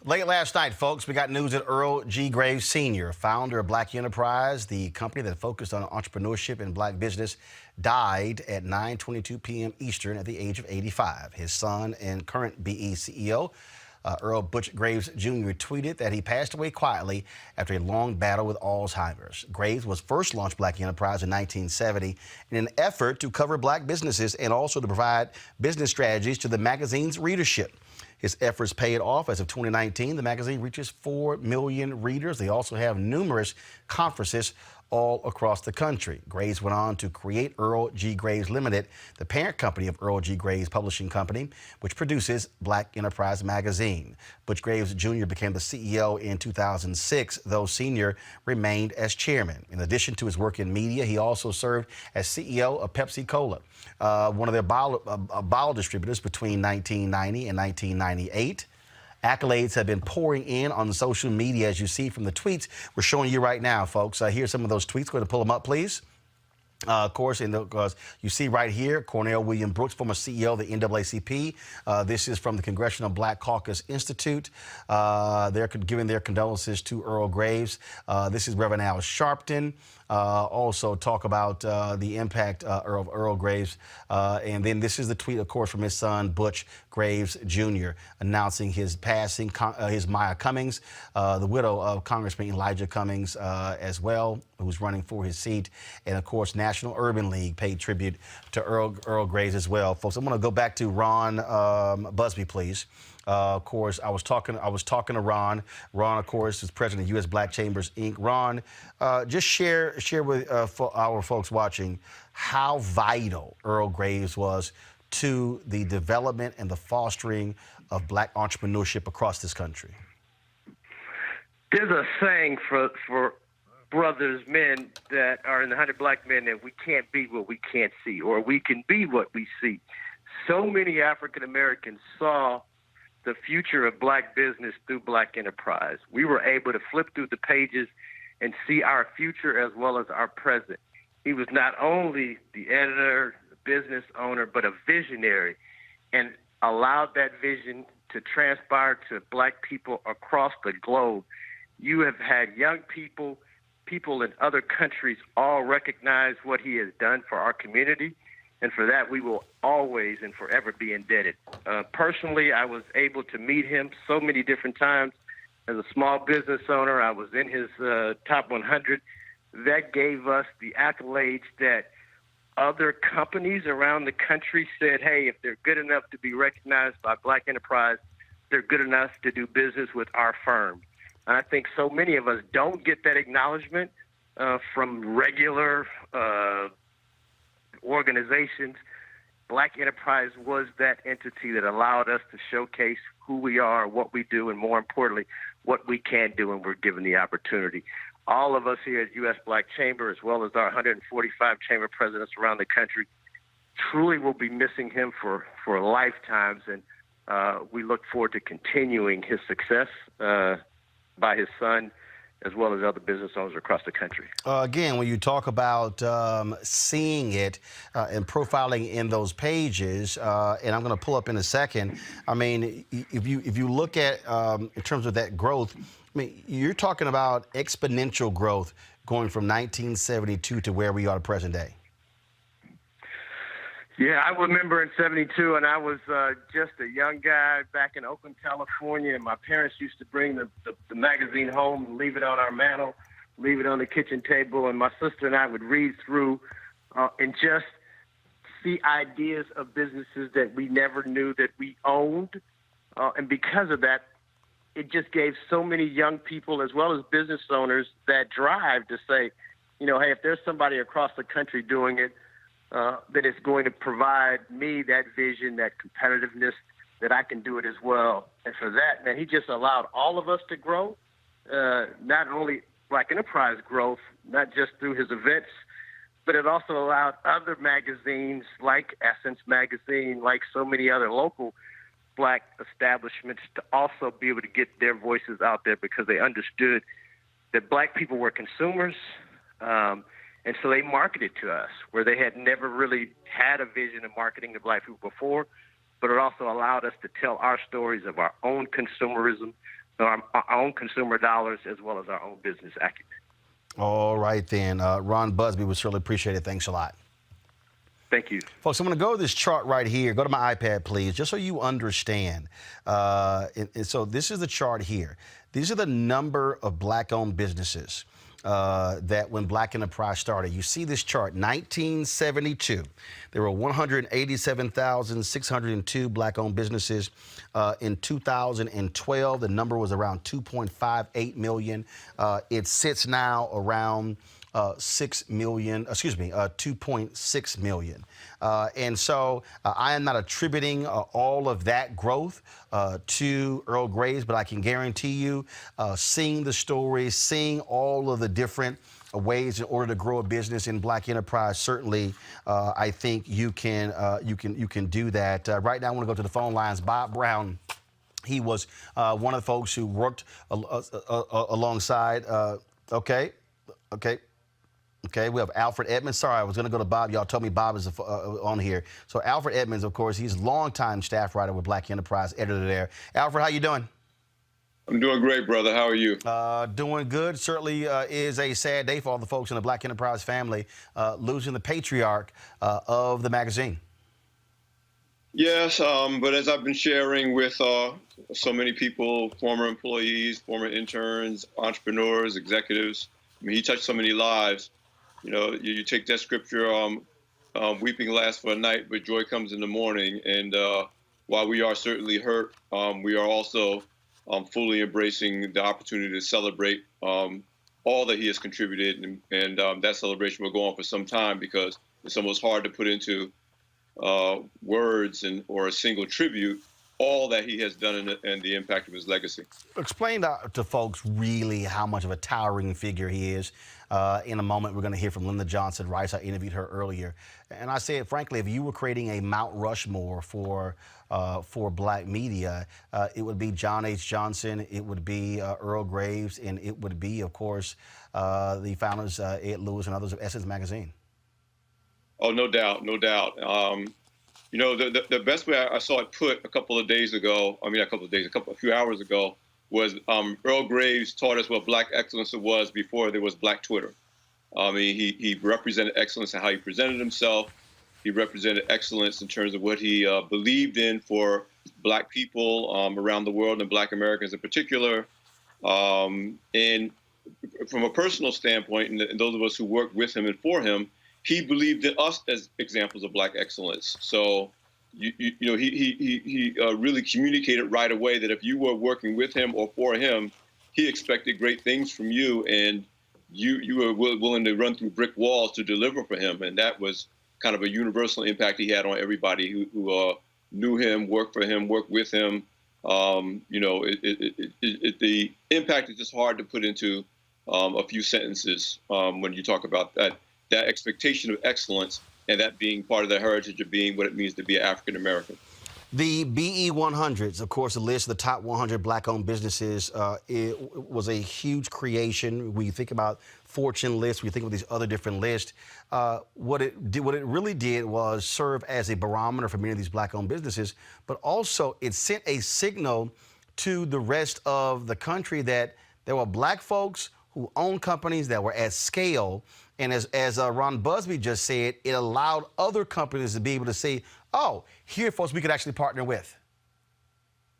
Late last night, folks, we got news that Earl G. Graves Sr., founder of Black Enterprise, the company that focused on entrepreneurship and black business, died at 9:22 p.m. Eastern at the age of 85. His son and current BE CEO, Earl Butch Graves Jr., tweeted that he passed away quietly after a long battle with Alzheimer's. Graves was first launched Black Enterprise in 1970 in an effort to cover black businesses and also to provide business strategies to the magazine's readership. His efforts paid off. As of 2019, the magazine reaches 4 million readers. They also have numerous conferences all across the country. Graves went on to create Earl G. Graves Limited, the parent company of Earl G. Graves Publishing Company, which produces Black Enterprise magazine. Butch Graves Jr. became the CEO in 2006, though Sr. remained as chairman. In addition to his work in media, he also served as CEO of Pepsi Cola, one of their bottle distributors between 1990 and 1998. Accolades have been pouring in on social media, as you see from the tweets we're showing you right now, folks. Here's some of those tweets. Go ahead and pull them up, please. Of course, you see right here, Cornell William Brooks, former CEO of the NAACP. This is from the Congressional Black Caucus Institute. They're giving their condolences to Earl Graves. This is Reverend Al Sharpton. Also talk about the impact of Earl Graves. And then this is the tweet, of course, from his son, Butch Graves Jr., announcing his passing, his Maya Cummings, the widow of Congressman Elijah Cummings as well, who's running for his seat. And, of course, National Urban League paid tribute to Earl Graves as well. Folks, I'm going to go back to Ron Busby, please. Of course, I was talking to Ron. Ron, of course, is president of U.S. Black Chambers, Inc. Ron, just share with our folks watching how vital Earl Graves was to the development and the fostering of black entrepreneurship across this country. There's a saying for brothers, men that are in the 100 Black Men, that we can't be what we can't see, or we can be what we see. So many African Americans saw the future of black business through Black Enterprise. We were able to flip through the pages and see our future as well as our present. He was not only the editor, the business owner, but a visionary, and allowed that vision to transpire to black people across the globe. You have had young people in other countries all recognize what he has done for our community. And for that, we will always and forever be indebted. Personally, I was able to meet him so many different times. As a small business owner, I was in his top 100. That gave us the accolades that other companies around the country said, hey, if they're good enough to be recognized by Black Enterprise, they're good enough to do business with our firm. And I think so many of us don't get that acknowledgement from regular organizations. Black Enterprise was that entity that allowed us to showcase who we are, what we do, and more importantly, what we can do when we're given the opportunity. All of us here at U.S. Black Chamber, as well as our 145 chamber presidents around the country, truly will be missing him for lifetimes, and we look forward to continuing his success by his son as well as other business owners across the country. Again, when you talk about seeing it and profiling in those pages, and I'm going to pull up in a second. I mean, if you look at in terms of that growth, I mean, you're talking about exponential growth going from 1972 to where we are present day. Yeah, I remember in '72, and I was just a young guy back in Oakland, California, and my parents used to bring the magazine home and leave it on our mantle, leave it on the kitchen table, and my sister and I would read through and just see ideas of businesses that we never knew that we owned. And because of that, it just gave so many young people as well as business owners that drive to say, you know, hey, if there's somebody across the country doing it, that it's going to provide me that vision, that competitiveness, that I can do it as well. And for that, man, he just allowed all of us to grow, not only Black Enterprise growth, not just through his events, but it also allowed other magazines like Essence Magazine, like so many other local Black establishments to also be able to get their voices out there because they understood that Black people were consumers. And so they marketed to us where they had never really had a vision of marketing to Black people before, but it also allowed us to tell our stories of our own consumerism, our own consumer dollars, as well as our own business acumen. All right, then. Ron Busby, we certainly appreciate it. Thanks a lot. Thank you. Folks, I'm going to go to this chart right here. Go to my iPad, please, just so you understand. And so this is the chart here. These are the number of Black-owned businesses that when Black Enterprise started. You see this chart, 1972. There were 187,602 Black-owned businesses. In 2012, the number was around 2.58 million. It sits now around 6 million, 2.6 million. And so I am not attributing all of that growth to Earl Graves, but I can guarantee you, seeing the stories, seeing all of the different ways in order to grow a business in Black Enterprise, certainly I think you can do that. Right now I want to go to the phone lines. Bob Brown, he was one of the folks who worked alongside. Okay, we have Alfred Edmonds. Sorry, I was going to go to Bob. Y'all told me Bob is on here. So Alfred Edmonds, of course, he's a longtime staff writer with Black Enterprise, editor there. Alfred, how you doing? I'm doing great, brother. How are you? Doing good. Certainly is a sad day for all the folks in the Black Enterprise family, losing the patriarch of the magazine. Yes, but as I've been sharing with so many people, former employees, former interns, entrepreneurs, executives, I mean, he touched so many lives. You know, you take that scripture, weeping lasts for a night, but joy comes in the morning. And while we are certainly hurt, we are also fully embracing the opportunity to celebrate all that he has contributed. And that celebration will go on for some time because it's almost hard to put into words or a single tribute all that he has done and the impact of his legacy. Explain to folks really how much of a towering figure he is. In a moment, we're going to hear from Lyndon Johnson Rice. I interviewed her earlier. And I said, frankly, if you were creating a Mount Rushmore for Black media, it would be John H. Johnson, it would be Earl Graves, and it would be, of course, the founders, Ed Lewis and others of Essence Magazine. Oh, no doubt, no doubt. You know, the best way I saw it put a few hours ago was Earl Graves taught us what Black excellence was before there was Black Twitter. I mean, he represented excellence in how he presented himself. He represented excellence in terms of what he believed in for Black people around the world and Black Americans in particular. And from a personal standpoint, and those of us who worked with him and for him, he believed in us as examples of Black excellence. So, you know, he really communicated right away that if you were working with him or for him, he expected great things from you, and you were willing to run through brick walls to deliver for him. And that was kind of a universal impact he had on everybody who knew him, worked for him, worked with him. You know, the impact is just hard to put into a few sentences when you talk about that expectation of excellence and that being part of the heritage of being what it means to be African American. The BE 100s, of course, the list of the top 100 black-owned businesses, it was a huge creation. When you think about Fortune lists, when you think of these other different lists, what it really did was serve as a barometer for many of these black-owned businesses, but also it sent a signal to the rest of the country that there were black folks who own companies that were at scale. And as Ron Busby just said, it allowed other companies to be able to say, oh, here, folks, we could actually partner with.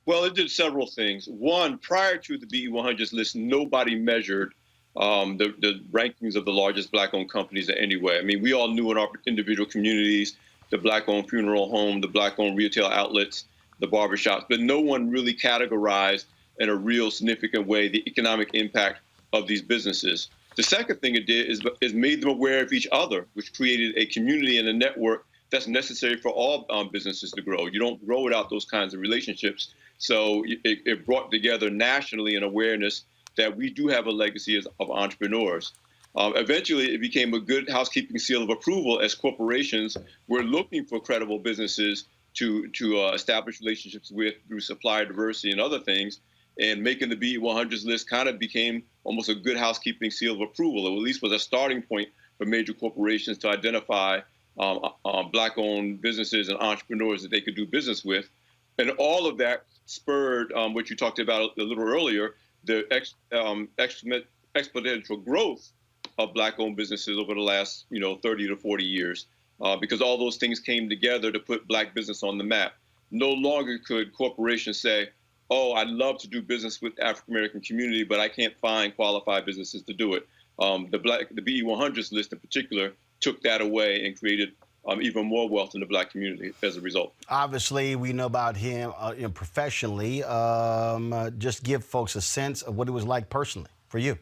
Well, it did several things. One, prior to the BE 100s list, nobody measured the rankings of the largest black-owned companies in any way. I mean, we all knew in our individual communities, the black-owned funeral home, the black-owned retail outlets, the barbershops, but no one really categorized in a real significant way the economic impact of these businesses. The second thing it did is made them aware of each other, which created a community and a network that's necessary for all businesses to grow. You don't grow without those kinds of relationships. So it brought together nationally an awareness that we do have a legacy of entrepreneurs. Eventually, it became a good housekeeping seal of approval as corporations were looking for credible businesses to establish relationships with through supplier diversity and other things. And making the BE 100s list kind of became almost a good housekeeping seal of approval, or at least was a starting point for major corporations to identify black-owned businesses and entrepreneurs that they could do business with. And all of that spurred what you talked about a little earlier, the exponential growth of black-owned businesses over the last 30 to 40 years, because all those things came together to put black business on the map. No longer could corporations say, oh, I'd love to do business with the African-American community, but I can't find qualified businesses to do it. The BE 100s list in particular took that away and created even more wealth in the black community as a result. Obviously, we know about him professionally. Just give folks a sense of what it was like personally for you.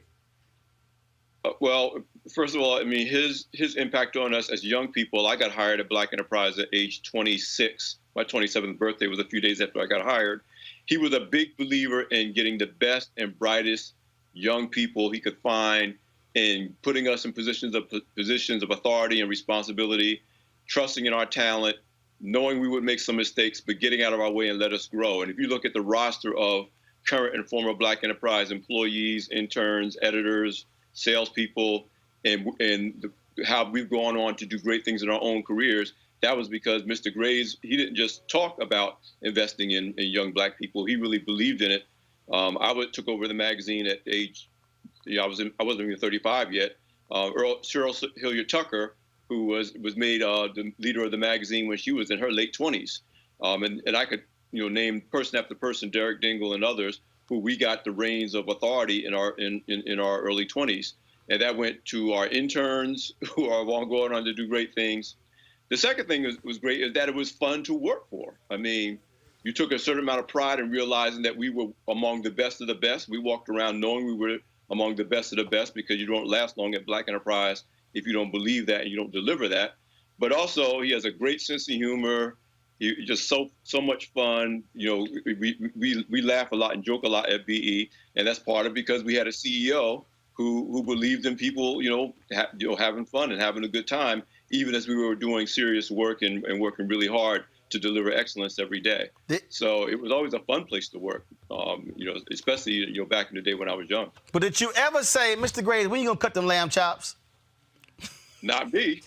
Well, first of all, I mean, his impact on us as young people, I got hired at Black Enterprise at age 26. My 27th birthday was a few days after I got hired. He was a big believer in getting the best and brightest young people he could find and putting us in positions of authority and responsibility, trusting in our talent, knowing we would make some mistakes, but getting out of our way and let us grow. And if you look at the roster of current and former Black Enterprise employees, interns, editors, salespeople, and how we've gone on to do great things in our own careers, that was because Mr. Graves, he didn't just talk about investing in young black people. He really believed in it. I took over the magazine at age, I wasn't even 35 yet. Cheryl Hilliard Tucker, who was made the leader of the magazine when she was in her late 20s. And I could name person after person, Derek Dingle and others, who we got the reins of authority in our early 20s. And that went to our interns who are going on to do great things. The second thing was great is that it was fun to work for. I mean, you took a certain amount of pride in realizing that we were among the best of the best. We walked around knowing we were among the best of the best, because you don't last long at Black Enterprise if you don't believe that and you don't deliver that. But also, he has a great sense of humor. He's just so much fun. We laugh a lot and joke a lot at BE, and that's part of it because we had a CEO who believed in people, having fun and having a good time, even as we were doing serious work and working really hard to deliver excellence every day. So it was always a fun place to work, especially back in the day when I was young. But did you ever say, Mr. Graves, when you gonna cut them lamb chops? Not me.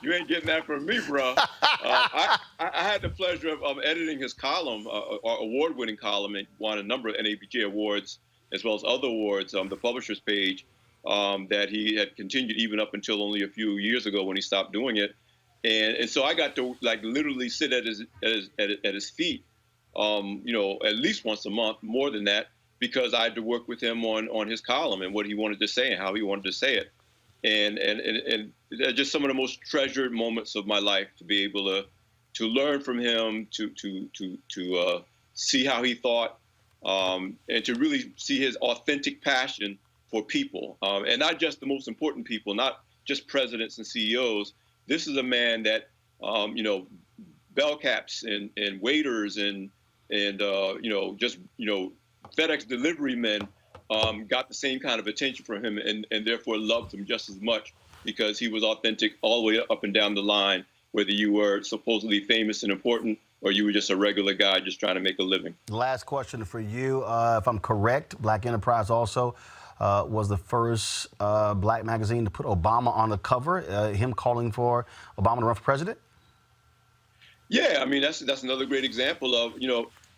You ain't getting that from me, bro. I had the pleasure of editing his column, our award-winning column, and won a number of NABJ awards, as well as other awards, the publisher's page, that he had continued even up until only a few years ago when he stopped doing it. And so I got to literally sit at his feet, at least once a month, more than that, because I had to work with him on his column and what he wanted to say and how he wanted to say it. And they're just some of the most treasured moments of my life, to be able to learn from him, to see how he thought, and to really see his authentic passion for people, and not just the most important people, not just presidents and CEOs. This is a man that, bell caps and waiters and FedEx delivery men got the same kind of attention from him, and therefore loved him just as much, because he was authentic all the way up and down the line whether you were supposedly famous and important or you were just a regular guy just trying to make a living. Last question for you. If I'm correct, Black Enterprise also was the first black magazine to put Obama on the cover, him calling for Obama to run for president? Yeah, I mean, that's another great example of,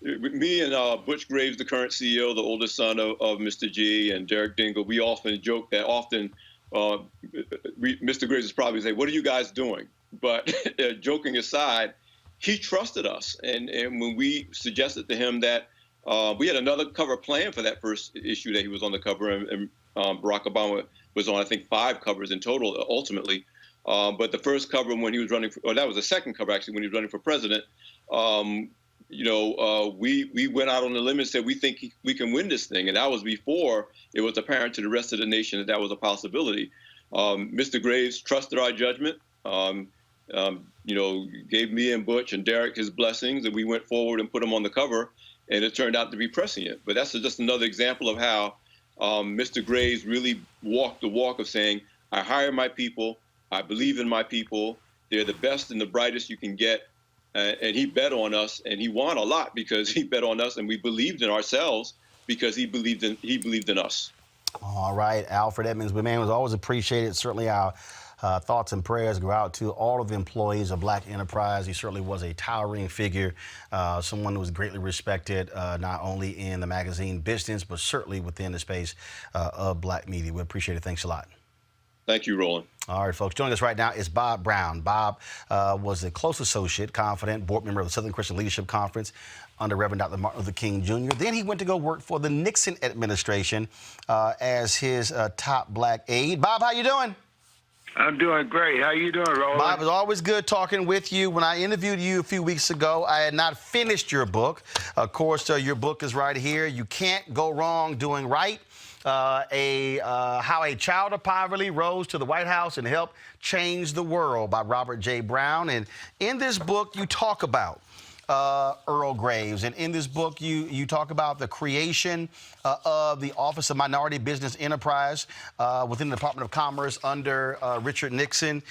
me and Butch Graves, the current CEO, the oldest son of Mr. G, and Derek Dingle, we often joke that Mr. Graves is probably say, "What are you guys doing?" But joking aside, he trusted us. And when we suggested to him that we had another cover plan for that first issue that he was on the cover, and Barack Obama was on, I think, 5 covers in total ultimately. But the first cover when he was running, or that was the second cover actually, when he was running for president, we went out on the limb and said, we think we can win this thing. And that was before it was apparent to the rest of the nation that that was a possibility. Mr. Graves trusted our judgment, gave me and Butch and Derek his blessings, and we went forward and put him on the cover, and it turned out to be prescient. But that's just another example of how Mr. Graves really walked the walk of saying, I hire my people, I believe in my people, they're the best and the brightest you can get. And he bet on us, and he won a lot because he bet on us, and we believed in ourselves because he believed in us. All right, Alfred Edmonds, man, was always appreciated. Certainly our thoughts and prayers go out to all of the employees of Black Enterprise. He certainly was a towering figure, someone who was greatly respected, not only in the magazine business, but certainly within the space of Black media. We appreciate it. Thanks a lot. Thank you, Roland. All right, folks. Joining us right now is Bob Brown. Bob was a close associate, confidant, board member of the Southern Christian Leadership Conference under Reverend Dr. Martin Luther King Jr. Then he went to go work for the Nixon administration as his top black aide. Bob, how you doing? I'm doing great. How you doing, Roland? Bob, it's always good talking with you. When I interviewed you a few weeks ago, I had not finished your book. Of course, your book is right here. You Can't Go Wrong Doing Right. How a Child of Poverty Rose to the White House and Helped Change the World by Robert J. Brown. And in this book, you talk about Earl Graves. And in this book, you talk about the creation of the Office of Minority Business Enterprise within the Department of Commerce under Richard Nixon.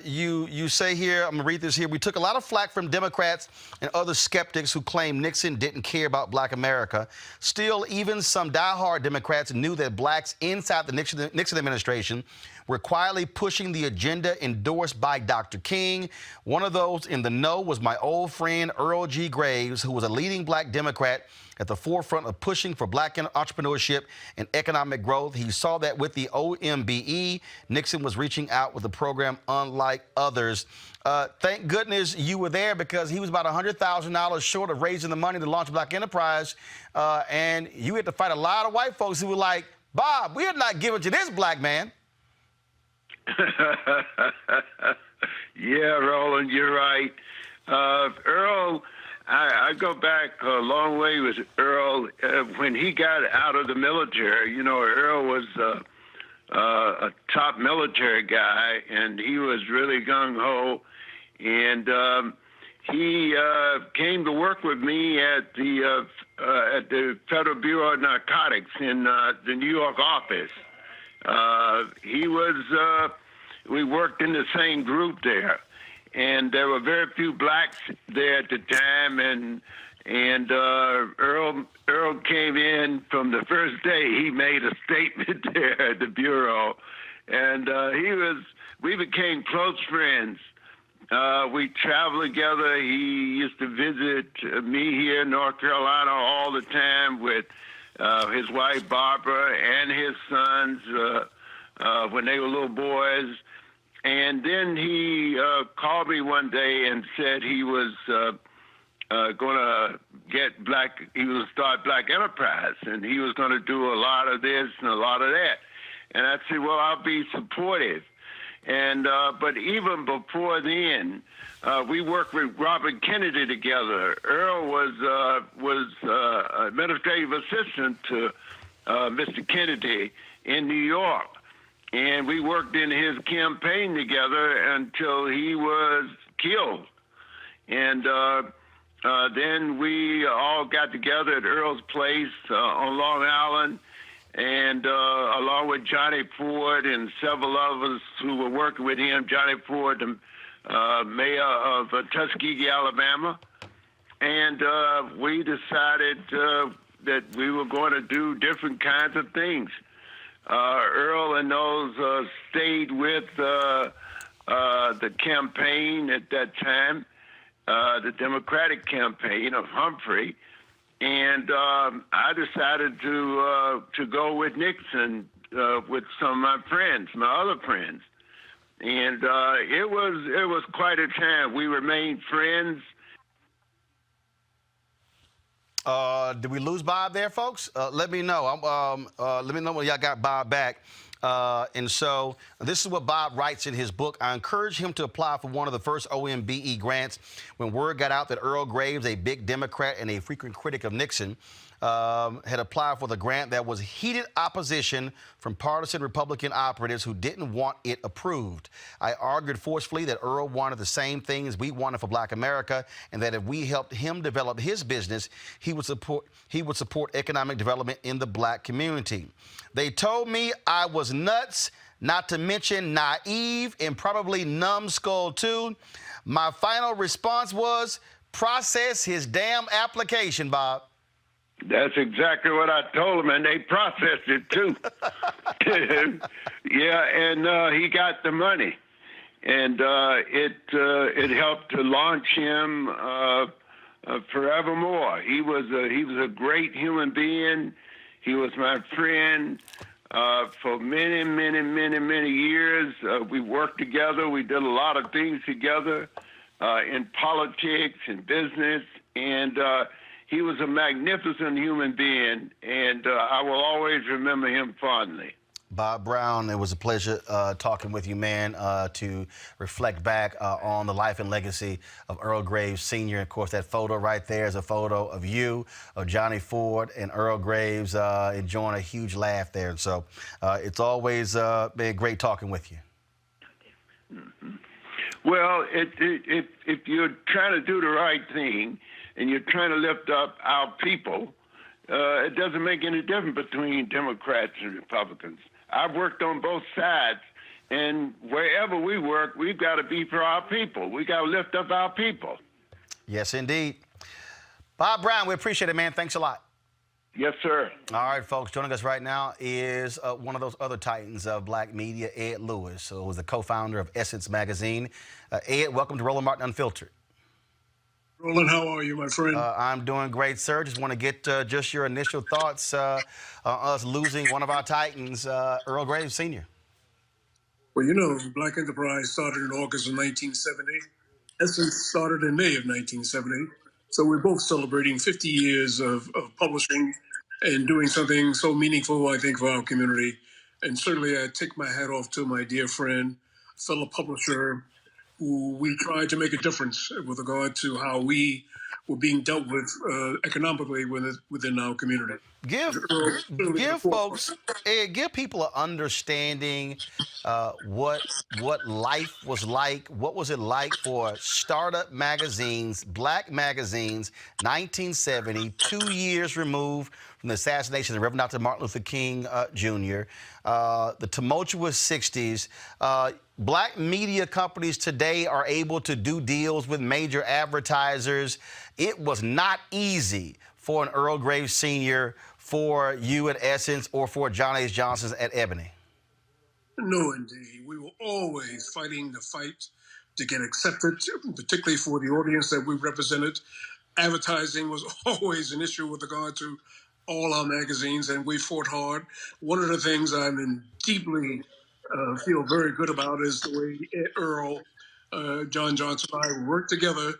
You say here, I'm going to read this here, we took a lot of flack from Democrats and other skeptics who claimed Nixon didn't care about Black America. Still, even some diehard Democrats knew that blacks inside the Nixon administration were quietly pushing the agenda endorsed by Dr. King. One of those in the know was my old friend Earl G. Graves, who was a leading black Democrat at the forefront of pushing for black entrepreneurship and economic growth. He saw that with the OMBE, Nixon was reaching out with a program unlike others. Thank goodness you were there, because he was about $100,000 short of raising the money to launch Black Enterprise. And you had to fight a lot of white folks who were like, Bob, we are not giving to this black man. Yeah, Roland, you're right. Earl, I go back a long way with Earl. When he got out of the military, Earl was a top military guy, and he was really gung-ho. And he came to work with me at the Federal Bureau of Narcotics in the New York office. We worked in the same group there, and there were very few blacks there at the time, and Earl came in from the first day. He made a statement there at the Bureau, and we became close friends. We traveled together. He used to visit me here in North Carolina all the time with his wife Barbara and his sons when they were little boys. And then he called me one day and said he was going to he was start Black Enterprise, and he was going to do a lot of this and a lot of that. And I said, well, I'll be supportive. And but even before then, we worked with Robert Kennedy together. Earl was administrative assistant to Mr. Kennedy in New York, and we worked in his campaign together until he was killed. And then we all got together at Earl's place on Long Island, and along with Johnny Ford and several others who were working with him. Johnny Ford, the mayor of Tuskegee, Alabama. And we decided that we were going to do different kinds of things. Earl and those stayed with the campaign at that time, the Democratic campaign of Humphrey. And I decided to go with Nixon with some of my friends, my other friends. And it was quite a time. We remained friends. Did we lose Bob there, folks? Let me know. Let me know when y'all got Bob back. And so this is what Bob writes in his book. I encouraged him to apply for one of the first OMBE grants when word got out that Earl Graves, a big Democrat and a frequent critic of Nixon, had applied for the grant. That was heated opposition from partisan Republican operatives who didn't want it approved. I argued forcefully that Earl wanted the same things we wanted for Black America, and that if we helped him develop his business, he would support economic development in the Black community. They told me I was nuts, not to mention naive and probably numbskull too. My final response was, process his damn application, Bob. That's exactly what I told them, and they processed it too. Yeah, and he got the money, and it helped to launch him forevermore. He was a great human being. He was my friend for many, many, many, many years. We worked together. We did a lot of things together in politics and business, and he was a magnificent human being, and I will always remember him fondly. Bob Brown, it was a pleasure talking with you, man, to reflect back on the life and legacy of Earl Graves Sr. Of course, that photo right there is a photo of you, of Johnny Ford, and Earl Graves enjoying a huge laugh there. And so it's always been great talking with you. Mm-hmm. Well, if you're trying to do the right thing and you're trying to lift up our people, it doesn't make any difference between Democrats and Republicans. I've worked on both sides, and wherever we work, we've got to be for our people. We got to lift up our people. Yes, indeed. Bob Brown, we appreciate it, man. Thanks a lot. Yes, sir. All right, folks, joining us right now is one of those other titans of Black media, Ed Lewis, who was the co-founder of Essence Magazine. Ed, welcome to Roland Martin Unfiltered. Roland, how are you, my friend? I'm doing great, sir. Just want to get just your initial thoughts on us losing one of our titans, Earl Graves Sr. Well, you know, Black Enterprise started in August of 1970. Essence started in May of 1970. So we're both celebrating 50 years of publishing and doing something so meaningful, I think, for our community. And certainly I take my hat off to my dear friend, fellow publisher, who we tried to make a difference with regard to how we were being dealt with economically within our community. Give folks, Ed, give people an understanding what life was like. What was it like for startup magazines, Black magazines, 1970, 2 years removed from the assassination of Reverend Dr. Martin Luther King Jr., the tumultuous 60s. Black media companies today are able to do deals with major advertisers. It was not easy for an Earl Graves Sr., for you at Essence, or for John H. Johnson's at Ebony. No, indeed. We were always fighting the fight to get accepted, particularly for the audience that we represented. Advertising was always an issue with regard to all our magazines, and we fought hard. One of the things I'm deeply feel very good about is the way Earl, John Johnson and I worked together,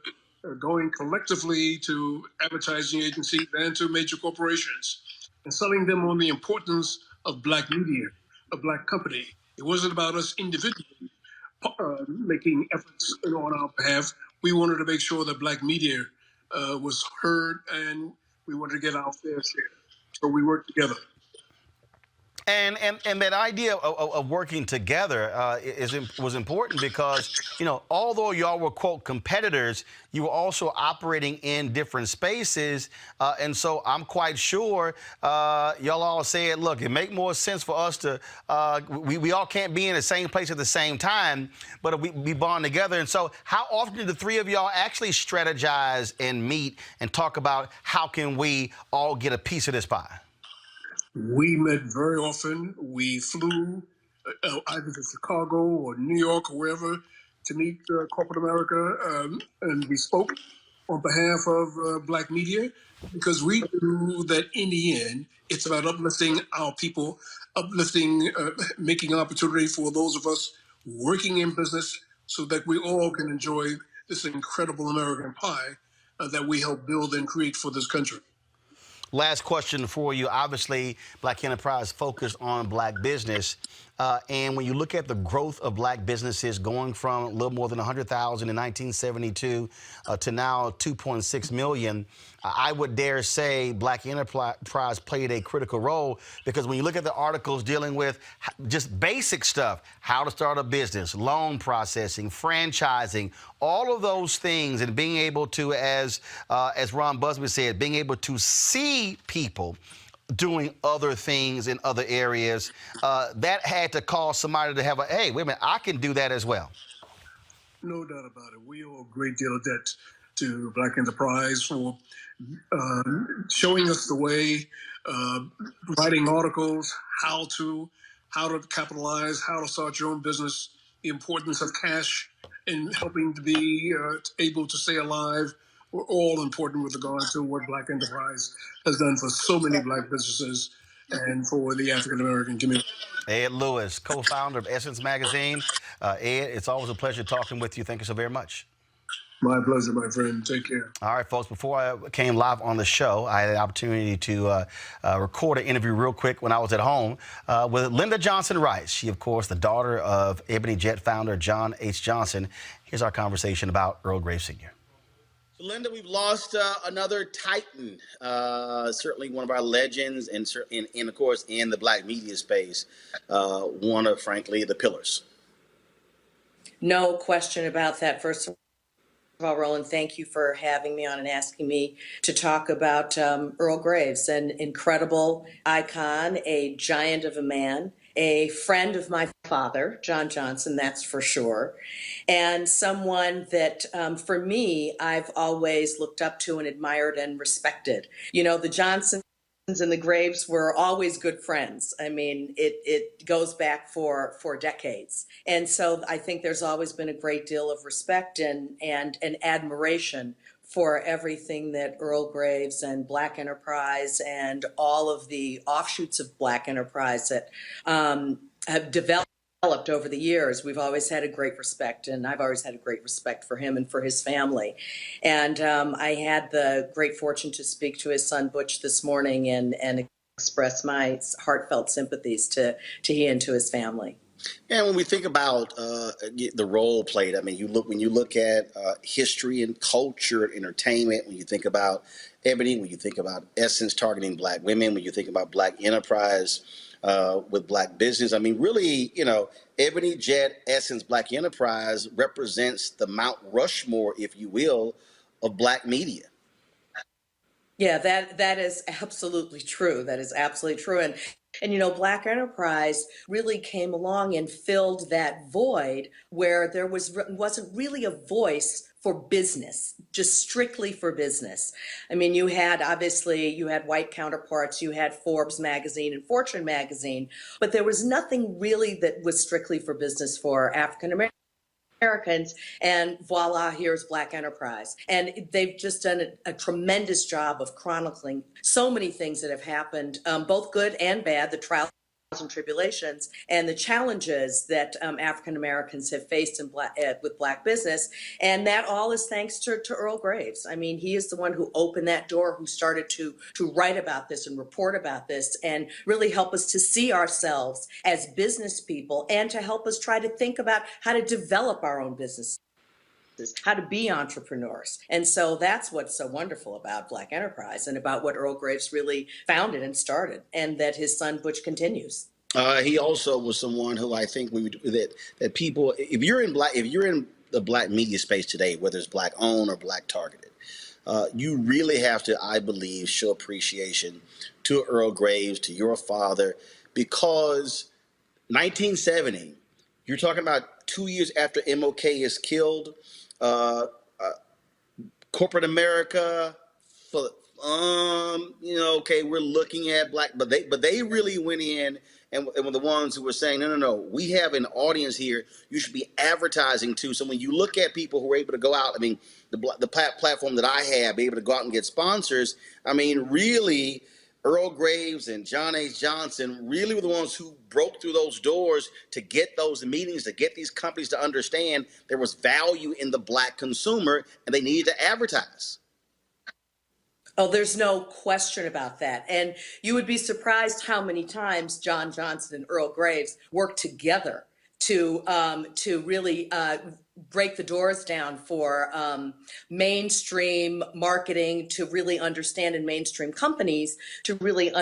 going collectively to advertising agencies and to major corporations, and selling them on the importance of Black media, a Black company. It wasn't about us individually making efforts on our behalf. We wanted to make sure that Black media was heard, and we wanted to get our fair share. So we worked together. And that idea of working together was important because, although y'all were, quote, competitors, you were also operating in different spaces. And so I'm quite sure y'all all said, look, it make more sense for us to, we all can't be in the same place at the same time, but we bond together. And so how often do the three of y'all actually strategize and meet and talk about how can we all get a piece of this pie? We met very often. We flew either to Chicago or New York or wherever to meet corporate America, and we spoke on behalf of Black media because we knew that in the end, it's about uplifting our people, making opportunity for those of us working in business so that we all can enjoy this incredible American pie that we help build and create for this country. Last question for you. Obviously, Black Enterprise focused on Black business. And when you look at the growth of Black businesses going from a little more than 100,000 in 1972 to now 2.6 million, I would dare say Black Enterprise played a critical role because when you look at the articles dealing with just basic stuff, how to start a business, loan processing, franchising, all of those things, and being able to, as Ron Busby said, being able to see people doing other things in other areas, that had to cause somebody to have hey, wait a minute, I can do that as well. No doubt about it. We owe a great deal of debt to Black Enterprise for showing us the way, writing articles, how to capitalize, how to start your own business, the importance of cash, and helping to be able to stay alive were all important with regard to what Black Enterprise has done for so many Black businesses and for the African American community. Ed Lewis, co-founder of Essence Magazine. Ed, it's always a pleasure talking with you. Thank you so very much. My pleasure, my friend. Take care. All right, folks, before I came live on the show, I had the opportunity to record an interview real quick when I was at home with Linda Johnson Rice. She, of course, the daughter of Ebony Jet founder John H. Johnson. Here's our conversation about Earl Graves Sr. So, Linda, we've lost another titan, certainly one of our legends, and of course, in the Black media space, one of, frankly, the pillars. No question about that. First of all, Roland, thank you for having me on and asking me to talk about Earl Graves, an incredible icon, a giant of a man, a friend of my father, John Johnson, that's for sure, and someone that, for me, I've always looked up to and admired and respected. You know, the Johnsons and the Graves were always good friends. I mean, it goes back for decades. And so I think there's always been a great deal of respect and admiration for everything that Earl Graves and Black Enterprise and all of the offshoots of Black Enterprise that have developed over the years. We've always had a great respect, and I've always had a great respect for him and for his family. And I had the great fortune to speak to his son Butch this morning and express my heartfelt sympathies to he and to his family. And when we think about the role played, I mean, when you look at history and culture and entertainment, when you think about Ebony, when you think about Essence targeting Black women, when you think about Black Enterprise with Black business, I mean, really, you know, Ebony, Jet, Essence, Black Enterprise represents the Mount Rushmore, if you will, of Black media. Yeah, that is absolutely true. That is absolutely true. And you know, Black Enterprise really came along and filled that void where there wasn't really a voice for business, just strictly for business. I mean, you had white counterparts, you had Forbes magazine and Fortune magazine, but there was nothing really that was strictly for business for African Americans, and voila, here's Black Enterprise. And they've just done a tremendous job of chronicling so many things that have happened, both good and bad, the trials and tribulations, and the challenges that African Americans have faced with Black business. And that all is thanks to Earl Graves. I mean, he is the one who opened that door, who started to write about this and report about this and really help us to see ourselves as business people and to help us try to think about how to develop our own business. how to be entrepreneurs. And so that's what's so wonderful about Black Enterprise and about what Earl Graves really founded and started, and that his son Butch continues. He also was someone who I think that people, if you're in the Black media space today, whether it's Black owned or Black targeted, you really have to, I believe, show appreciation to Earl Graves, to your father, because 1970, you're talking about 2 years after MLK is killed. Corporate America, okay, we're looking at Black, but they really went in and were the ones who were saying, no, we have an audience here you should be advertising to. So when you look at people who are able to go out, I mean, the platform that I have, be able to go out and get sponsors, I mean, really, Earl Graves and John H. Johnson really were the ones who broke through those doors to get those meetings, to get these companies to understand there was value in the Black consumer and they needed to advertise. Oh, there's no question about that. And you would be surprised how many times John Johnson and Earl Graves worked together to really break the doors down for mainstream marketing, to really understand, in mainstream companies, to really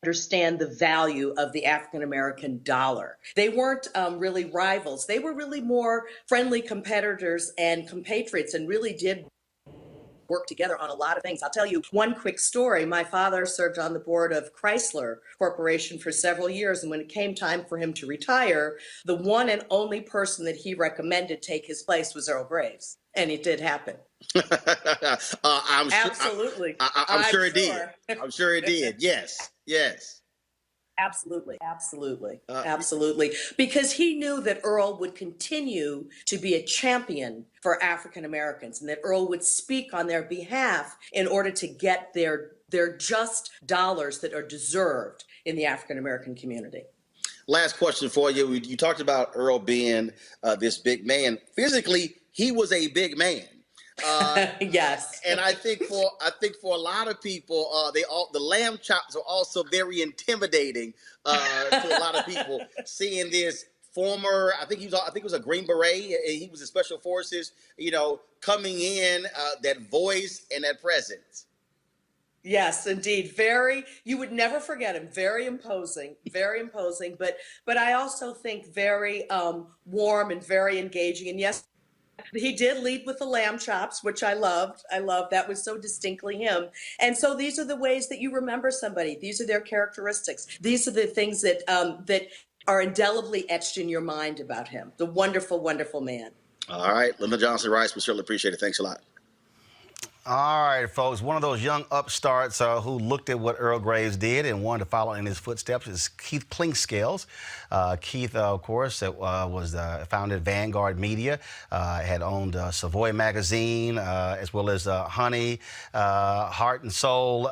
understand the value of the African-American dollar. They weren't really rivals. They were really more friendly competitors and compatriots, and really did work together on a lot of things. I'll tell you one quick story. My father served on the board of Chrysler Corporation for several years, and when it came time for him to retire, the one and only person that he recommended take his place was Earl Graves, and it did happen. Absolutely. I'm sure it did. I'm sure it did. Yes. Absolutely. Because he knew that Earl would continue to be a champion for African Americans, and that Earl would speak on their behalf in order to get their just dollars that are deserved in the African American community. Last question for you. You talked about Earl being this big man. Physically, he was a big man. Yes. And I think for a lot of people, the lamb chops are also very intimidating to a lot of people. Seeing this former, I think it was a Green Beret. He was in Special Forces. Coming in, that voice and that presence. Yes, indeed. You would never forget him. Very imposing, but I also think very warm and very engaging. And yes, he did lead with the lamb chops, which I loved. That was so distinctly him. And so these are the ways that you remember somebody. These are their characteristics. These are the things that are indelibly etched in your mind about him. The wonderful, wonderful man. All right, Lyndon Johnson Rice, we certainly appreciate it. Thanks a lot. All right, folks. One of those young upstarts who looked at what Earl Graves did and wanted to follow in his footsteps is Keith Clinkscales. Keith, of course, was founded Vanguard Media, had owned Savoy Magazine, as well as Honey, Heart and Soul.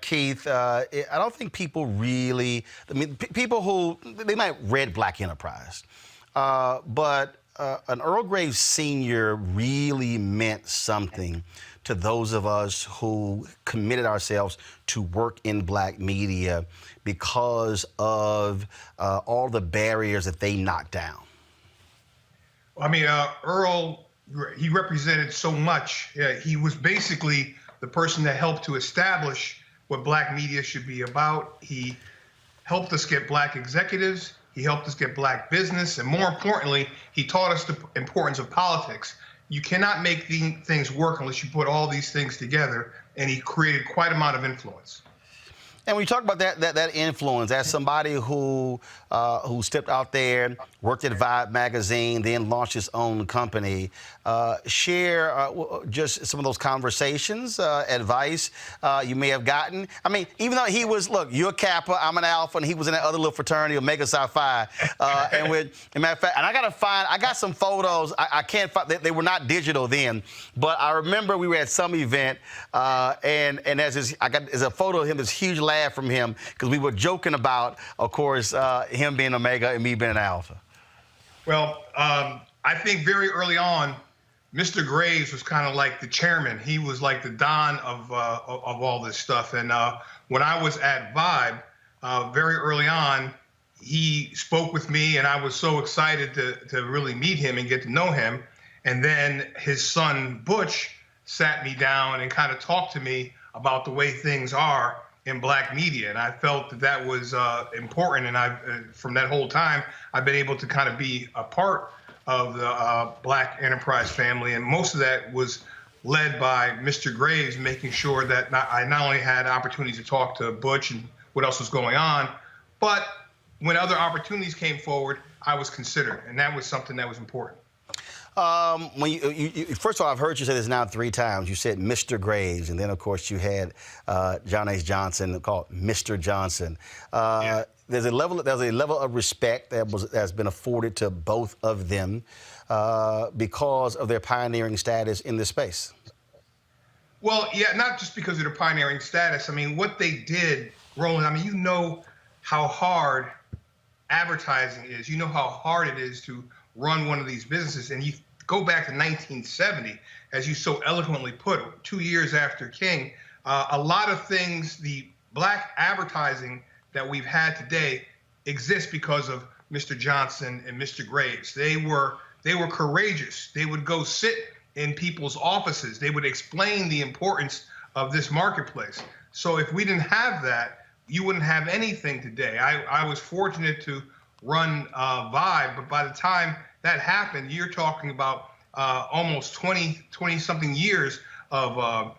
Keith, I don't think people really, people who, they might have read Black Enterprise, but an Earl Graves Sr. really meant something to those of us who committed ourselves to work in Black media because of all the barriers that they knocked down. I mean, Earl, he represented so much. He was basically the person that helped to establish what Black media should be about. He helped us get Black executives. He helped us get Black business. And more importantly, he taught us the importance of politics. You cannot make things work unless you put all these things together, and he created quite an amount of influence. And when you talk about that influence, as somebody who stepped out there, worked at Vibe magazine, then launched his own company, share just some of those conversations, advice you may have gotten. I mean, even though he was, look, you're a Kappa, I'm an Alpha, and he was in that other little fraternity, Omega Psi Phi. And with, as a matter of fact, and I got some photos. I can't find, they were not digital then, but I remember we were at some event, and there's a photo of him, this huge laugh from him, because we were joking about, of course, him being Omega and me being an Alpha. Well, I think very early on, Mr. Graves was kind of like the chairman. He was like the Don of all this stuff. And when I was at Vibe, very early on, he spoke with me, and I was so excited to really meet him and get to know him. And then his son, Butch, sat me down and kind of talked to me about the way things are in black media. And I felt that that was important. And from that whole time, I've been able to kind of be a part of the Black Enterprise family. And most of that was led by Mr. Graves, making sure that I not only had opportunities to talk to Butch and what else was going on, but when other opportunities came forward, I was considered. And that was something that was important. When you first of all, I've heard you say this now 3 times. You said Mr. Graves, and then of course you had John H. Johnson called Mr. Johnson. Yeah. There's a level of respect that's been afforded to both of them because of their pioneering status in this space. Well, yeah, not just because of their pioneering status. I mean, what they did, Roland, I mean, you know how hard advertising is. You know how hard it is to run one of these businesses. And you go back to 1970, as you so eloquently put, 2 years after King, a lot of things, the black advertising that we've had today exists because of Mr. Johnson and Mr. Graves. They were courageous. They would go sit in people's offices. They would explain the importance of this marketplace. So if we didn't have that, you wouldn't have anything today. I was fortunate to run Vibe, but by the time that happened, you're talking about almost 20-something years of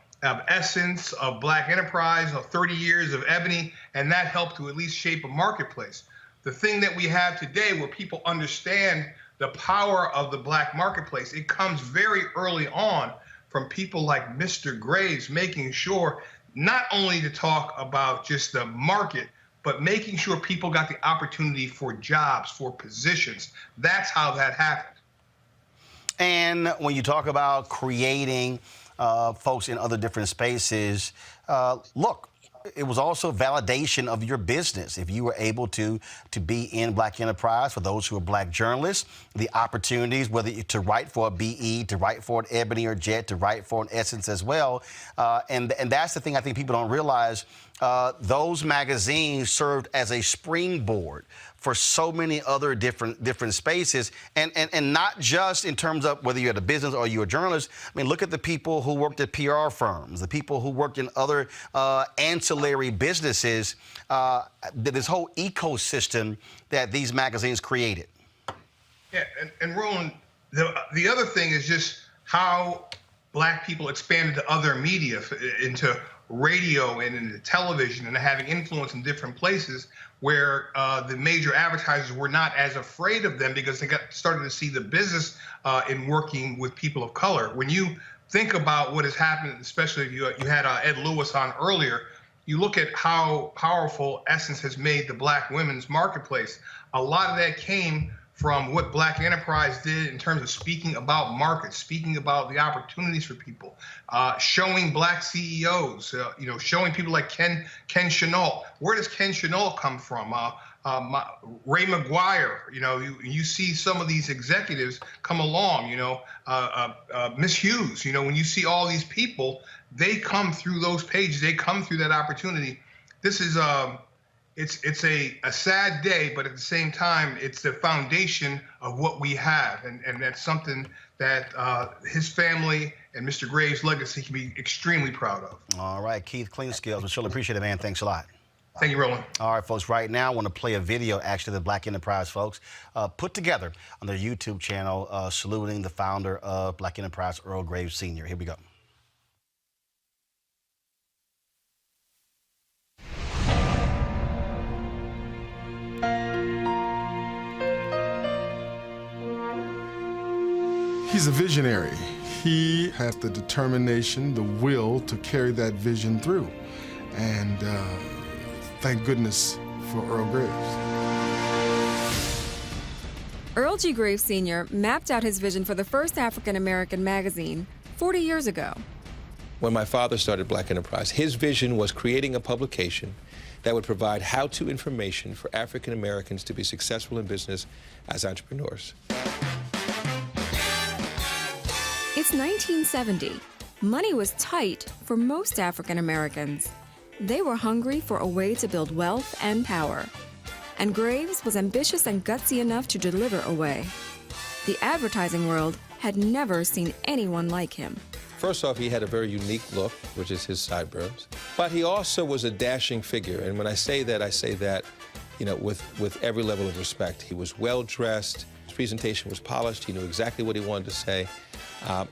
Essence, of Black Enterprise, of 30 years of Ebony, and that helped to at least shape a marketplace. The thing that we have today where people understand the power of the black marketplace, it comes very early on from people like Mr. Graves, making sure not only to talk about just the market, but making sure people got the opportunity for jobs, for positions. That's how that happened. And when you talk about creating folks in other different spaces, look, it was also validation of your business. If you were able to be in Black Enterprise, for those who are black journalists, the opportunities, whether to write for a BE, to write for an Ebony or Jet, to write for an Essence as well. And that's the thing I think people don't realize. Those magazines served as a springboard for so many other different spaces, and not just in terms of whether you had a business or you're a journalist. I mean, look at the people who worked at PR firms, the people who worked in other ancillary businesses, this whole ecosystem that these magazines created. Yeah, and Roland, the other thing is just how black people expanded to other media, into radio and into television, and having influence in different places where the major advertisers were not as afraid of them because they started to see the business in working with people of color. When you think about what has happened, especially if you had Ed Lewis on earlier, you look at how powerful Essence has made the black women's marketplace. A lot of that came from what Black Enterprise did in terms of speaking about markets, speaking about the opportunities for people, showing black CEOs, showing people like Ken Chenault. Where does Ken Chenault come from? Ray McGuire. You see some of these executives come along. Miss Hughes. When you see all these people, they come through those pages. They come through that opportunity. This is it's a sad day, but at the same time, it's the foundation of what we have. And that's something that his family and Mr. Graves' legacy can be extremely proud of. All right, Keith Cleanskills, we surely appreciate it, man. Thanks a lot. Thank you, Roland. All right, folks, right now I want to play a video, actually, the Black Enterprise folks put together on their YouTube channel, saluting the founder of Black Enterprise, Earl Graves Sr. Here we go. He's a visionary. He has the determination, the will to carry that vision through. And thank goodness for Earl Graves. Earl G. Graves Sr. mapped out his vision for the first African-American magazine 40 years ago. When my father started Black Enterprise, his vision was creating a publication that would provide how-to information for African Americans to be successful in business as entrepreneurs. It's 1970. Money was tight for most African Americans. They were hungry for a way to build wealth and power. And Graves was ambitious and gutsy enough to deliver a way. The advertising world had never seen anyone like him. First off, he had a very unique look, which is his sideburns. But he also was a dashing figure. And when I say that, you know, with every level of respect. He was well-dressed, his presentation was polished, he knew exactly what he wanted to say,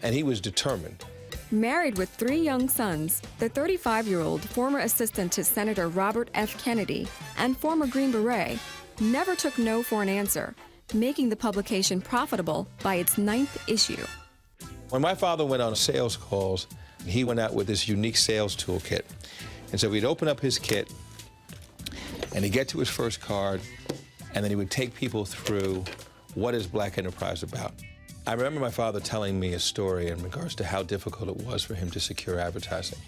and he was determined. Married with 3 young sons, the 35-year-old former assistant to Senator Robert F. Kennedy and former Green Beret never took no for an answer, making the publication profitable by its 9th issue. When my father went on sales calls, he went out with this unique sales toolkit. And so we'd open up his kit, and he'd get to his first card, and then he would take people through what is Black Enterprise about. I remember my father telling me a story in regards to how difficult it was for him to secure advertising.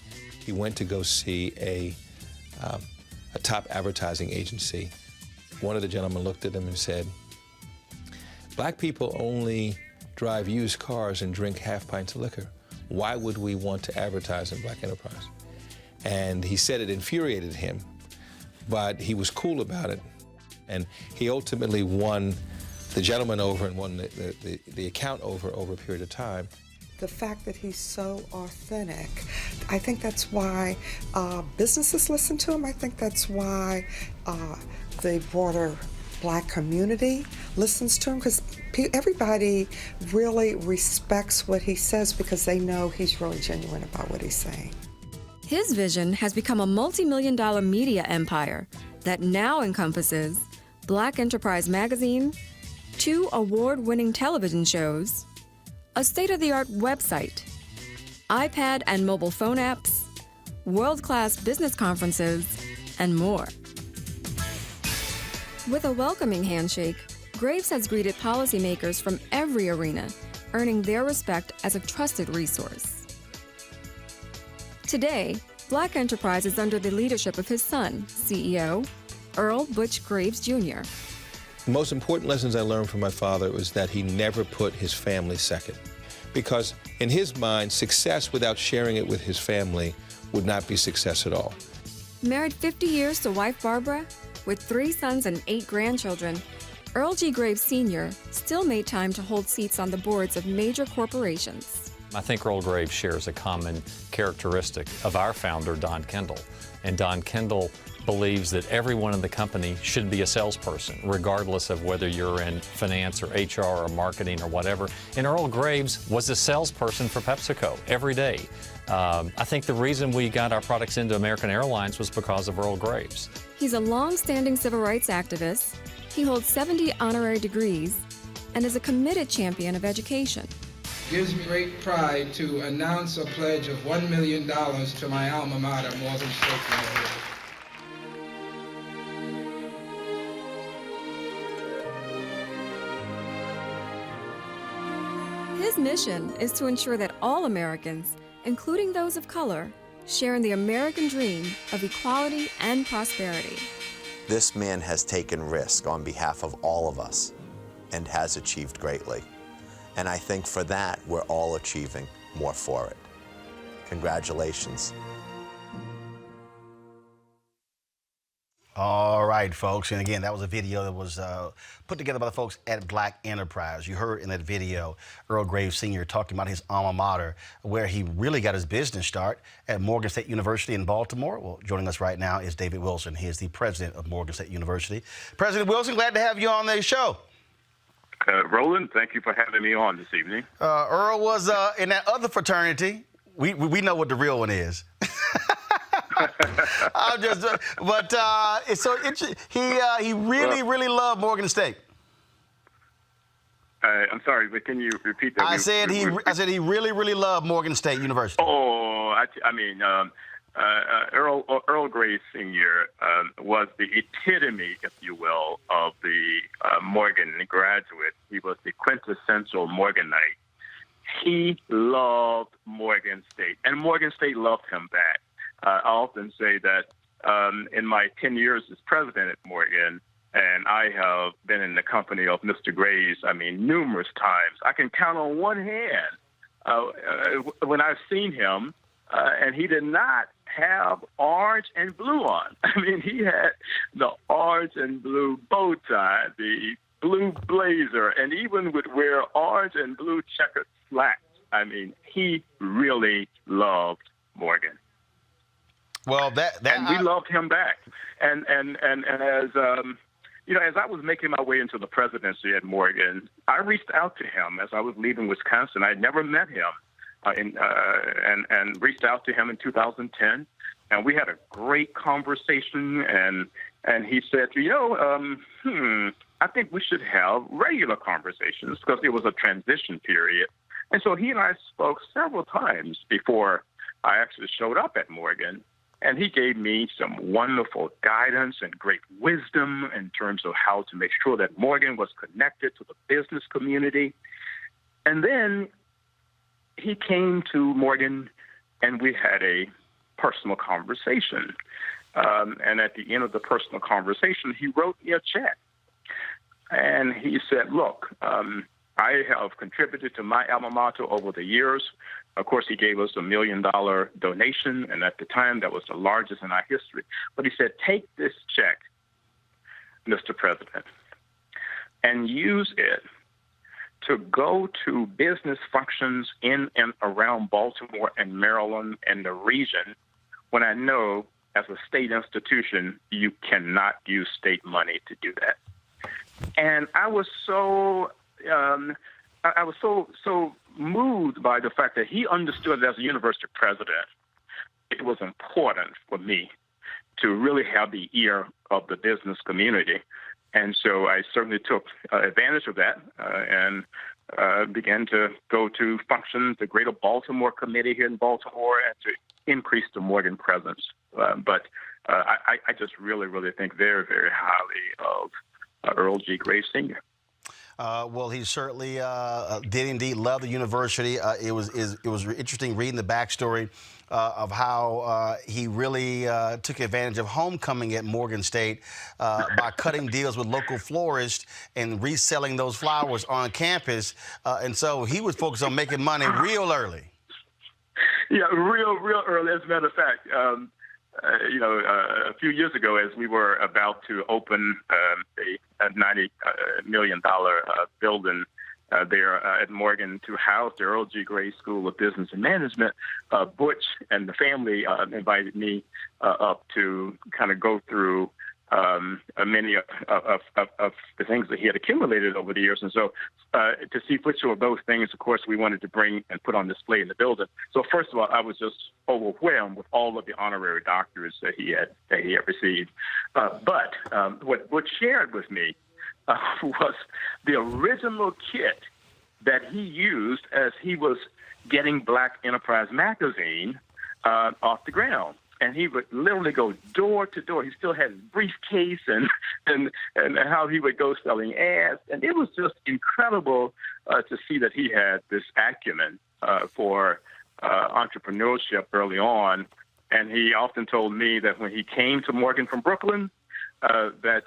He went to go see a top advertising agency. One of the gentlemen looked at him and said, "Black people only drive used cars and drink half pints of liquor. Why would we want to advertise in Black Enterprise?" And he said it infuriated him, but he was cool about it. And he ultimately won the gentleman over and won the account over a period of time. The fact that he's so authentic, I think that's why businesses listen to him. I think that's why the broader Black community listens to him, because everybody really respects what he says because they know he's really genuine about what he's saying. His vision has become a multi-million-dollar media empire that now encompasses Black Enterprise Magazine, 2 award-winning television shows, a state-of-the-art website, iPad and mobile phone apps, world-class business conferences, and more. With a welcoming handshake, Graves has greeted policymakers from every arena, earning their respect as a trusted resource. Today, Black Enterprise is under the leadership of his son, CEO, Earl Butch Graves, Jr. The most important lessons I learned from my father was that he never put his family second. Because in his mind, success without sharing it with his family would not be success at all. Married 50 years to wife Barbara, with 3 sons and 8 grandchildren, Earl G. Graves Sr. still made time to hold seats on the boards of major corporations. I think Earl Graves shares a common characteristic of our founder, Don Kendall. And Don Kendall believes that everyone in the company should be a salesperson, regardless of whether you're in finance or HR or marketing or whatever. And Earl Graves was a salesperson for PepsiCo every day. I think the reason we got our products into American Airlines was because of Earl Graves. He's a long-standing civil rights activist. He holds 70 honorary degrees and is a committed champion of education. It gives me great pride to announce a pledge of $1 million to my alma mater, Morgan State University. His mission is to ensure that all Americans, including those of color, share in the American dream of equality and prosperity. This man has taken risk on behalf of all of us and has achieved greatly. And I think for that, we're all achieving more for it. Congratulations. All right, folks. And again, that was a video that was put together by the folks at Black Enterprise. You heard in that video Earl Graves Sr. talking about his alma mater, where he really got his business start at Morgan State University in Baltimore. Well, joining us right now is David Wilson. He is the president of Morgan State University. President Wilson, glad to have you on the show. Roland, thank you for having me on this evening. Earl was in that other fraternity. We know what the real one is. I'm just, but it's so interesting. He really loved Morgan State. I'm sorry, but can you repeat that? I said he really loved Morgan State University. Oh, I mean, Earl Graves Sr. Was the epitome, if you will, of the Morgan graduate. He was the quintessential Morganite. He loved Morgan State, and Morgan State loved him back. I often say that in my 10 years as president at Morgan, and I have been in the company of Mr. Graves, I mean, numerous times. I can count on one hand when I've seen him, and he did not have orange and blue on. I mean, he had the orange and blue bow tie, the blue blazer, and even would wear orange and blue checkered slacked. I mean, he really loved Morgan. Well, and we loved him back. And as as I was making my way into the presidency at Morgan, I reached out to him as I was leaving Wisconsin. I had never met him, and reached out to him in 2010, and we had a great conversation. And he said, I think we should have regular conversations because it was a transition period. And so he and I spoke several times before I actually showed up at Morgan. And he gave me some wonderful guidance and great wisdom in terms of how to make sure that Morgan was connected to the business community. And then he came to Morgan, and we had a personal conversation. And at the end of the personal conversation, he wrote me a check. And he said, look, I have contributed to my alma mater over the years. Of course, he gave us $1 million donation, and at the time, that was the largest in our history. But he said, take this check, Mr. President, and use it to go to business functions in and around Baltimore and Maryland and the region when I know, as a state institution, you cannot use state money to do that. And I was so moved by the fact that he understood that as a university president, it was important for me to really have the ear of the business community. And so I certainly took advantage of that and began to go to functions, the Greater Baltimore Committee here in Baltimore, and to increase the Morgan presence. But I just really, really think very, very highly of Earl G. Graves Sr. Well, he certainly did indeed love the university. It was interesting reading the backstory of how he really took advantage of homecoming at Morgan State by cutting deals with local florists and reselling those flowers on campus. And so he was focused on making money real early. Yeah, real early. As a matter of fact, a few years ago, as we were about to open a $90 million building there at Morgan to house the Earl G. Graves School of Business and Management, Butch and the family invited me up to kind of go through many of the things that he had accumulated over the years. And so to see which of those things, of course, we wanted to bring and put on display in the building. So first of all, I was just overwhelmed with all of the honorary doctorates that he had received. But what shared with me was the original kit that he used as he was getting Black Enterprise magazine off the ground. And he would literally go door to door. He still had his briefcase and how he would go selling ads. And it was just incredible to see that he had this acumen for entrepreneurship early on. And he often told me that when he came to Morgan from Brooklyn, that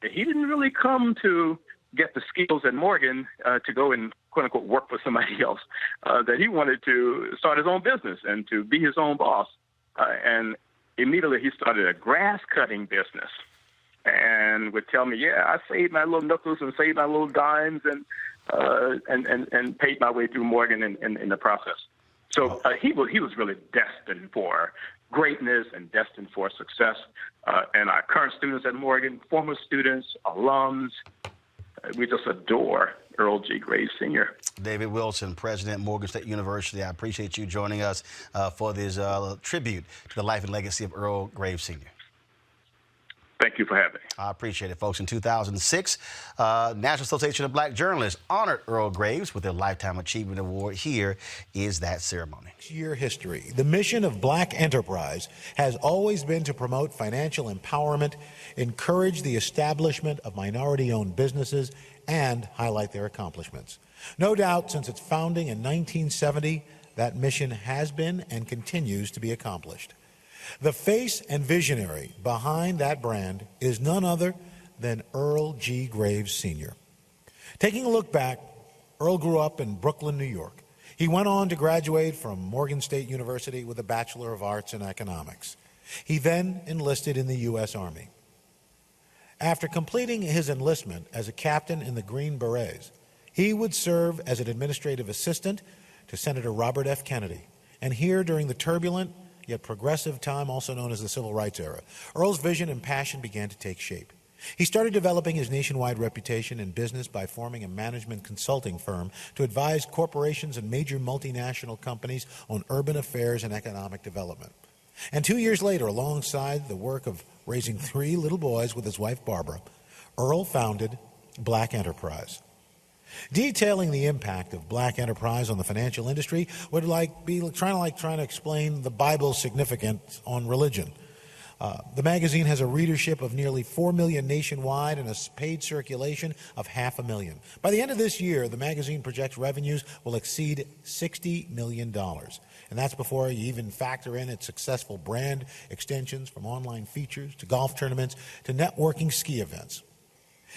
he didn't really come to get the skills at Morgan to go and, quote unquote, work for somebody else, that he wanted to start his own business and to be his own boss. And immediately he started a grass cutting business and would tell me, yeah, I saved my little nickels and saved my little dimes and paid my way through Morgan in the process. So he was really destined for greatness and destined for success. And our current students at Morgan, former students, alums, we just adore Earl G. Graves Sr. David Wilson, President, Morgan State University. I appreciate you joining us for this tribute to the life and legacy of Earl Graves Sr. Thank you for having me. I appreciate it, folks. In 2006, National Association of Black Journalists honored Earl Graves with their Lifetime Achievement Award. Here is that ceremony. Year history. The mission of Black Enterprise has always been to promote financial empowerment, encourage the establishment of minority-owned businesses, and highlight their accomplishments. No doubt, since its founding in 1970, that mission has been and continues to be accomplished. The face and visionary behind that brand is none other than Earl G. Graves Sr. Taking a look back, Earl grew up in Brooklyn, New York. He went on to graduate from Morgan State University with a Bachelor of Arts in Economics. He then enlisted in the U.S. Army. After completing his enlistment as a captain in the Green Berets, He would serve as an administrative assistant to Senator Robert F. Kennedy. And here, during the turbulent yet progressive time also known as the Civil Rights era, Earl's vision and passion began to take shape. He started developing his nationwide reputation in business by forming a management consulting firm to advise corporations and major multinational companies on urban affairs and economic development. And 2 years later, alongside the work of raising 3 little boys with his wife Barbara, Earl founded Black Enterprise. Detailing the impact of Black enterprise on the financial industry would be trying to explain the Bible's significance on religion. The magazine has a readership of nearly 4 million nationwide and a paid circulation of 500,000. By the end of this year, the magazine projects revenues will exceed $60 million. And that's before you even factor in its successful brand extensions from online features to golf tournaments to networking ski events.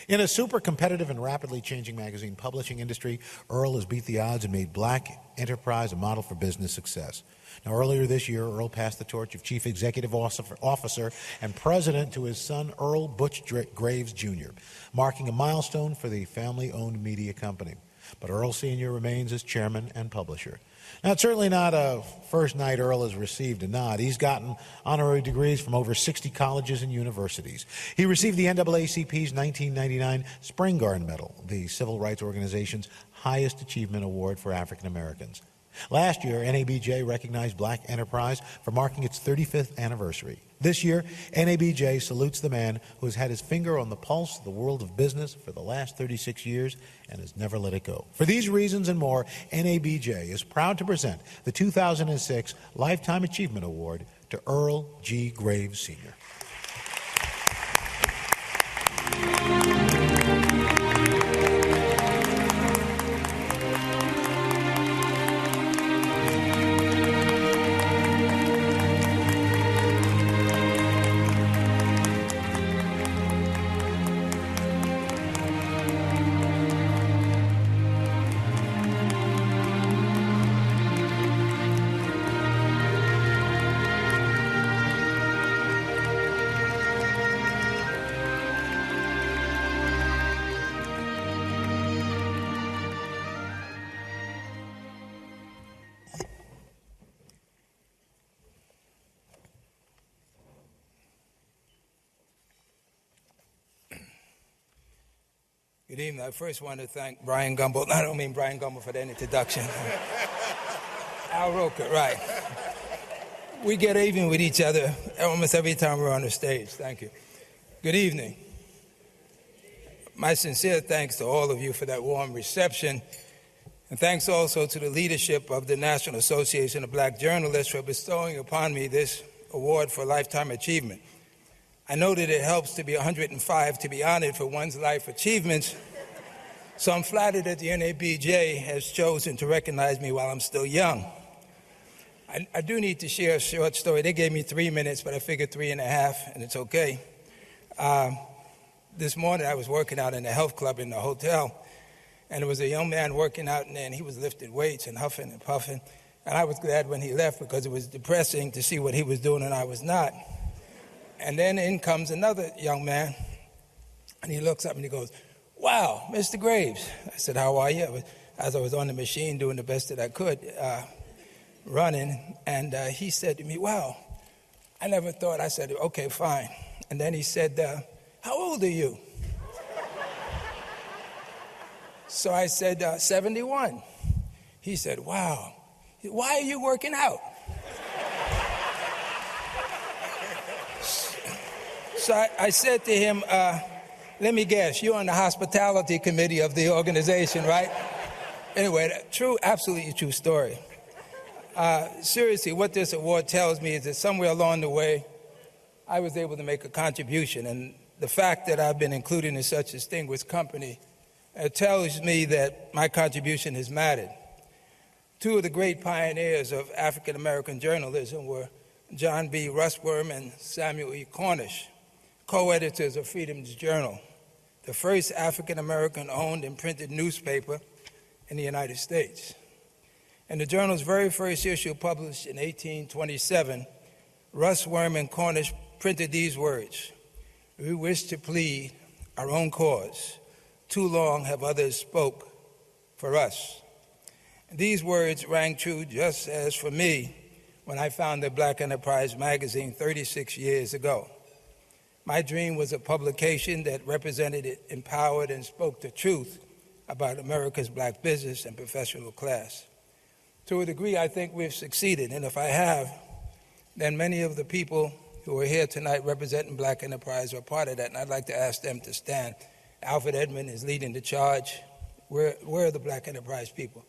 In a super competitive and rapidly changing magazine publishing industry, Earl has beat the odds and made Black Enterprise a model for business success. Now, earlier this year, Earl passed the torch of Chief Executive Officer and President to his son, Earl Butch Graves, Jr., marking a milestone for the family-owned media company. But Earl Sr. remains as chairman and publisher. Now, it's certainly not a first night Earl has received a nod. He's gotten honorary degrees from over 60 colleges and universities. He received the NAACP's 1999 Spring Garden Medal, the civil rights organization's highest achievement award for African Americans. Last year, NABJ recognized Black Enterprise for marking its 35th anniversary. This year, NABJ salutes the man who has had his finger on the pulse of the world of business for the last 36 years and has never let it go. For these reasons and more, NABJ is proud to present the 2006 Lifetime Achievement Award to Earl G. Graves, Sr. Good evening. I first want to thank Brian Gumbel. I don't mean Brian Gumbel for that introduction. Al Roker, right. We get even with each other almost every time we're on the stage. Thank you. Good evening. My sincere thanks to all of you for that warm reception. And thanks also to the leadership of the National Association of Black Journalists for bestowing upon me this award for lifetime achievement. I know that it helps to be 105 to be honored for one's life achievements, so I'm flattered that the NABJ has chosen to recognize me while I'm still young. I do need to share a short story. They gave me 3 minutes, but I figured 3.5, and it's okay. This morning I was working out in the health club in the hotel, and there was a young man working out, and he was lifting weights and huffing and puffing, and I was glad when he left because it was depressing to see what he was doing and I was not. And then in comes another young man, and he looks up and he goes, "Wow, Mr. Graves." I said, "How are you?" As I was on the machine doing the best that I could, running, and he said to me, "Wow, I never thought." I said, "Okay, fine." And then he said, "How old are you?" So I said, 71. He said, "Wow, why are you working out?" So I said to him, "Let me guess, you're on the hospitality committee of the organization, right?" Anyway, true, absolutely true story. Seriously, what this award tells me is that somewhere along the way, I was able to make a contribution. And the fact that I've been included in such a distinguished company tells me that my contribution has mattered. Two of the great pioneers of African-American journalism were John B. Russwurm and Samuel E. Cornish, co-editors of Freedom's Journal, the first African-American owned and printed newspaper in the United States. In the journal's very first issue, published in 1827, Russwurm and Cornish printed these words: "We wish to plead our own cause. Too long have others spoke, for us. These words rang true just as for me when I founded Black Enterprise magazine 36 years ago. My dream was a publication that represented, empowered, and spoke the truth about America's black business and professional class. To a degree, I think we've succeeded, and if I have, then many of the people who are here tonight representing Black Enterprise are part of that, and I'd like to ask them to stand. Alfred Edmond is leading the charge. Where are the Black Enterprise people?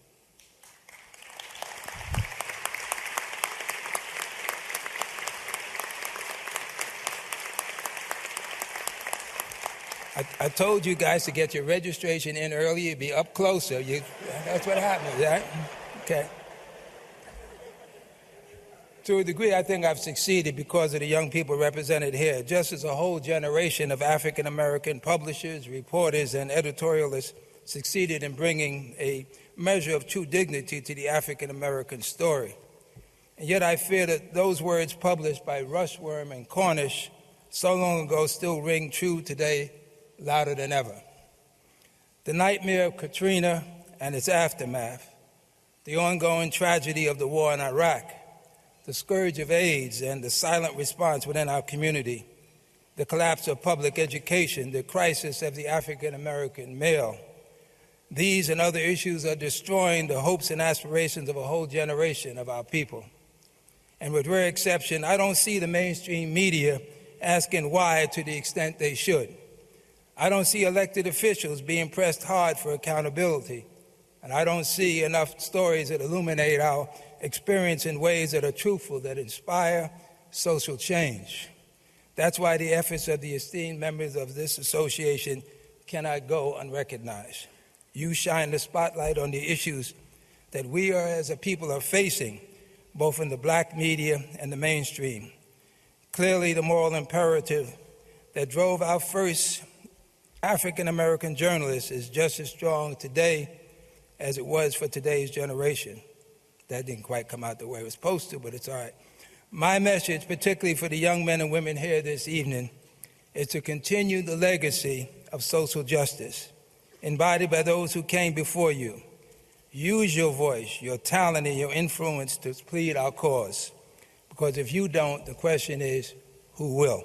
I told you guys to get your registration in early. You'd be up closer. That's what happens, right? Okay. To a degree, I think I've succeeded because of the young people represented here, just as a whole generation of African-American publishers, reporters, and editorialists succeeded in bringing a measure of true dignity to the African-American story. And yet I fear that those words published by Rushworm and Cornish so long ago still ring true today, louder than ever. The nightmare of Katrina and its aftermath, the ongoing tragedy of the war in Iraq, the scourge of AIDS and the silent response within our community, the collapse of public education, the crisis of the African-American male. These and other issues are destroying the hopes and aspirations of a whole generation of our people. And with rare exception, I don't see the mainstream media asking why to the extent they should. I don't see elected officials being pressed hard for accountability. And I don't see enough stories that illuminate our experience in ways that are truthful, that inspire social change. That's why the efforts of the esteemed members of this association cannot go unrecognized. You shine the spotlight on the issues that we as a people are facing, both in the black media and the mainstream. Clearly, the moral imperative that drove our first African-American journalists is just as strong today as it was for today's generation. That didn't quite come out the way it was supposed to, but it's all right. My message, particularly for the young men and women here this evening, is to continue the legacy of social justice embodied by those who came before you. Use your voice, your talent, and your influence to plead our cause. Because if you don't, the question is, who will?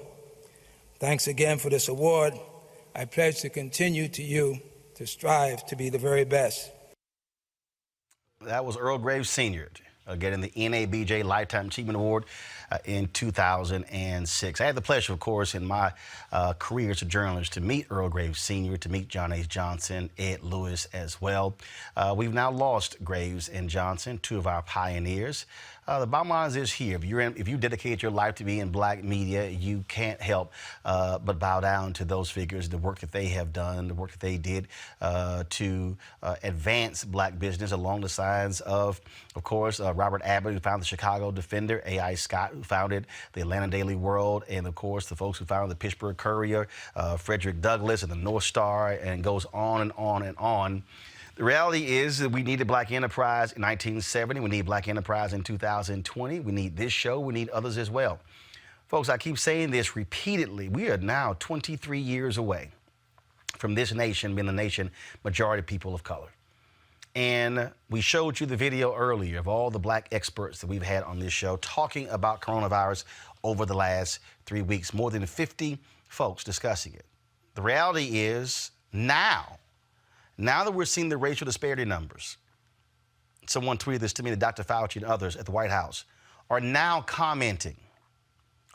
Thanks again for this award. I pledge to continue to strive to be the very best. That was Earl Graves Sr. Getting the NABJ Lifetime Achievement Award in 2006. I had the pleasure, of course, in my career as a journalist to meet Earl Graves Sr., to meet John H. Johnson, Ed Lewis as well. We've now lost Graves and Johnson, two of our pioneers. The bottom line is here. If you dedicate your life to be in black media, you can't help but bow down to those figures, the work that they have done, the work that they did to advance black business along the sides of course, Robert Abbott, who founded the Chicago Defender, A.I. Scott, who founded the Atlanta Daily World, and of course, the folks who founded the Pittsburgh Courier, Frederick Douglass and the North Star, and goes on and on and on. The reality is that we needed Black Enterprise in 1970. We need Black Enterprise in 2020. We need this show. We need others as well. Folks, I keep saying this repeatedly. We are now 23 years away from this nation being the nation majority people of color. And we showed you the video earlier of all the black experts that we've had on this show talking about coronavirus over the last 3 weeks. More than 50 folks discussing it. The reality is now that we're seeing the racial disparity numbers, someone tweeted this to me, that Dr. Fauci and others at the White House are now commenting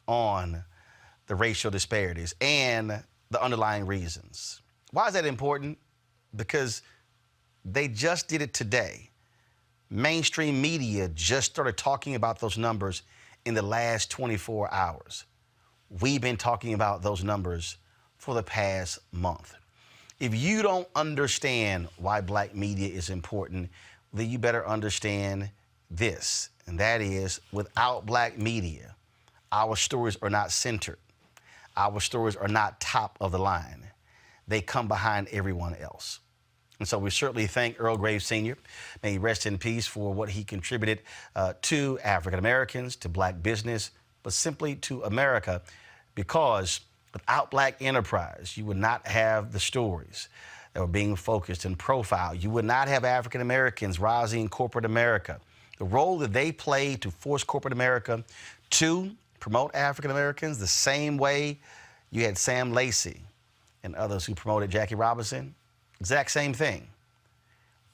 on the racial disparities and the underlying reasons. Why is that important? Because they just did it today. Mainstream media just started talking about those numbers in the last 24 hours. We've been talking about those numbers for the past month. If you don't understand why black media is important, then you better understand this, and that is, without black media, our stories are not centered. Our stories are not top of the line. They come behind everyone else. And so we certainly thank Earl Graves Sr. May he rest in peace for what he contributed to African Americans, to black business, but simply to America, because without black enterprise, you would not have the stories that were being focused and profiled. You would not have African Americans rising in corporate America. The role that they played to force corporate America to promote African Americans the same way you had Sam Lacey and others who promoted Jackie Robinson, exact same thing.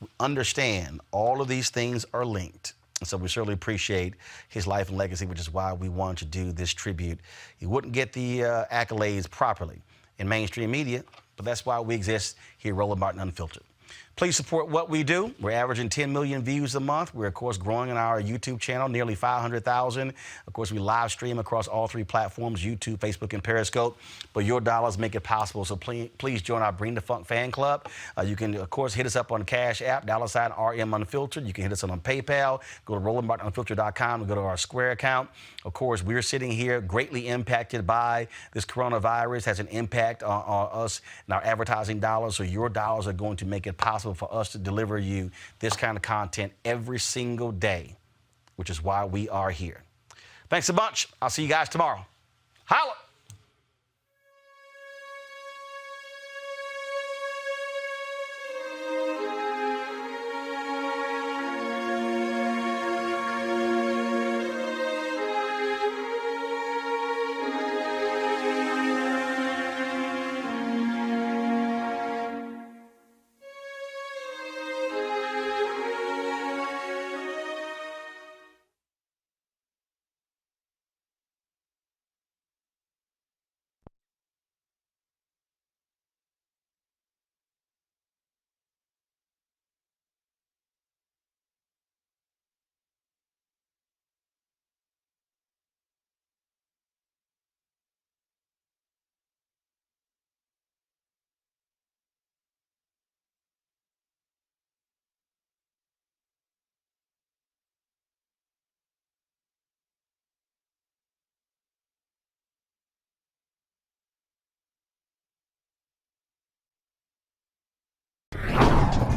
We understand all of these things are linked. And so we certainly appreciate his life and legacy, which is why we wanted to do this tribute. He wouldn't get the accolades properly in mainstream media, but that's why we exist here at Roland Martin Unfiltered. Please support what we do. We're averaging 10 million views a month. We're, of course, growing on our YouTube channel, nearly 500,000. Of course, we live stream across all 3 platforms, YouTube, Facebook, and Periscope. But your dollars make it possible, so please join our Bring the Funk fan club. You can, of course, hit us up on the Cash App, $RM Unfiltered. You can hit us on PayPal. Go to RolandMartinUnfiltered.com and go to our Square account. Of course, we're sitting here greatly impacted by this coronavirus. Has an impact on us and our advertising dollars, so your dollars are going to make it possible for us to deliver you this kind of content every single day, which is why we are here. Thanks a bunch. I'll see you guys tomorrow. Holla!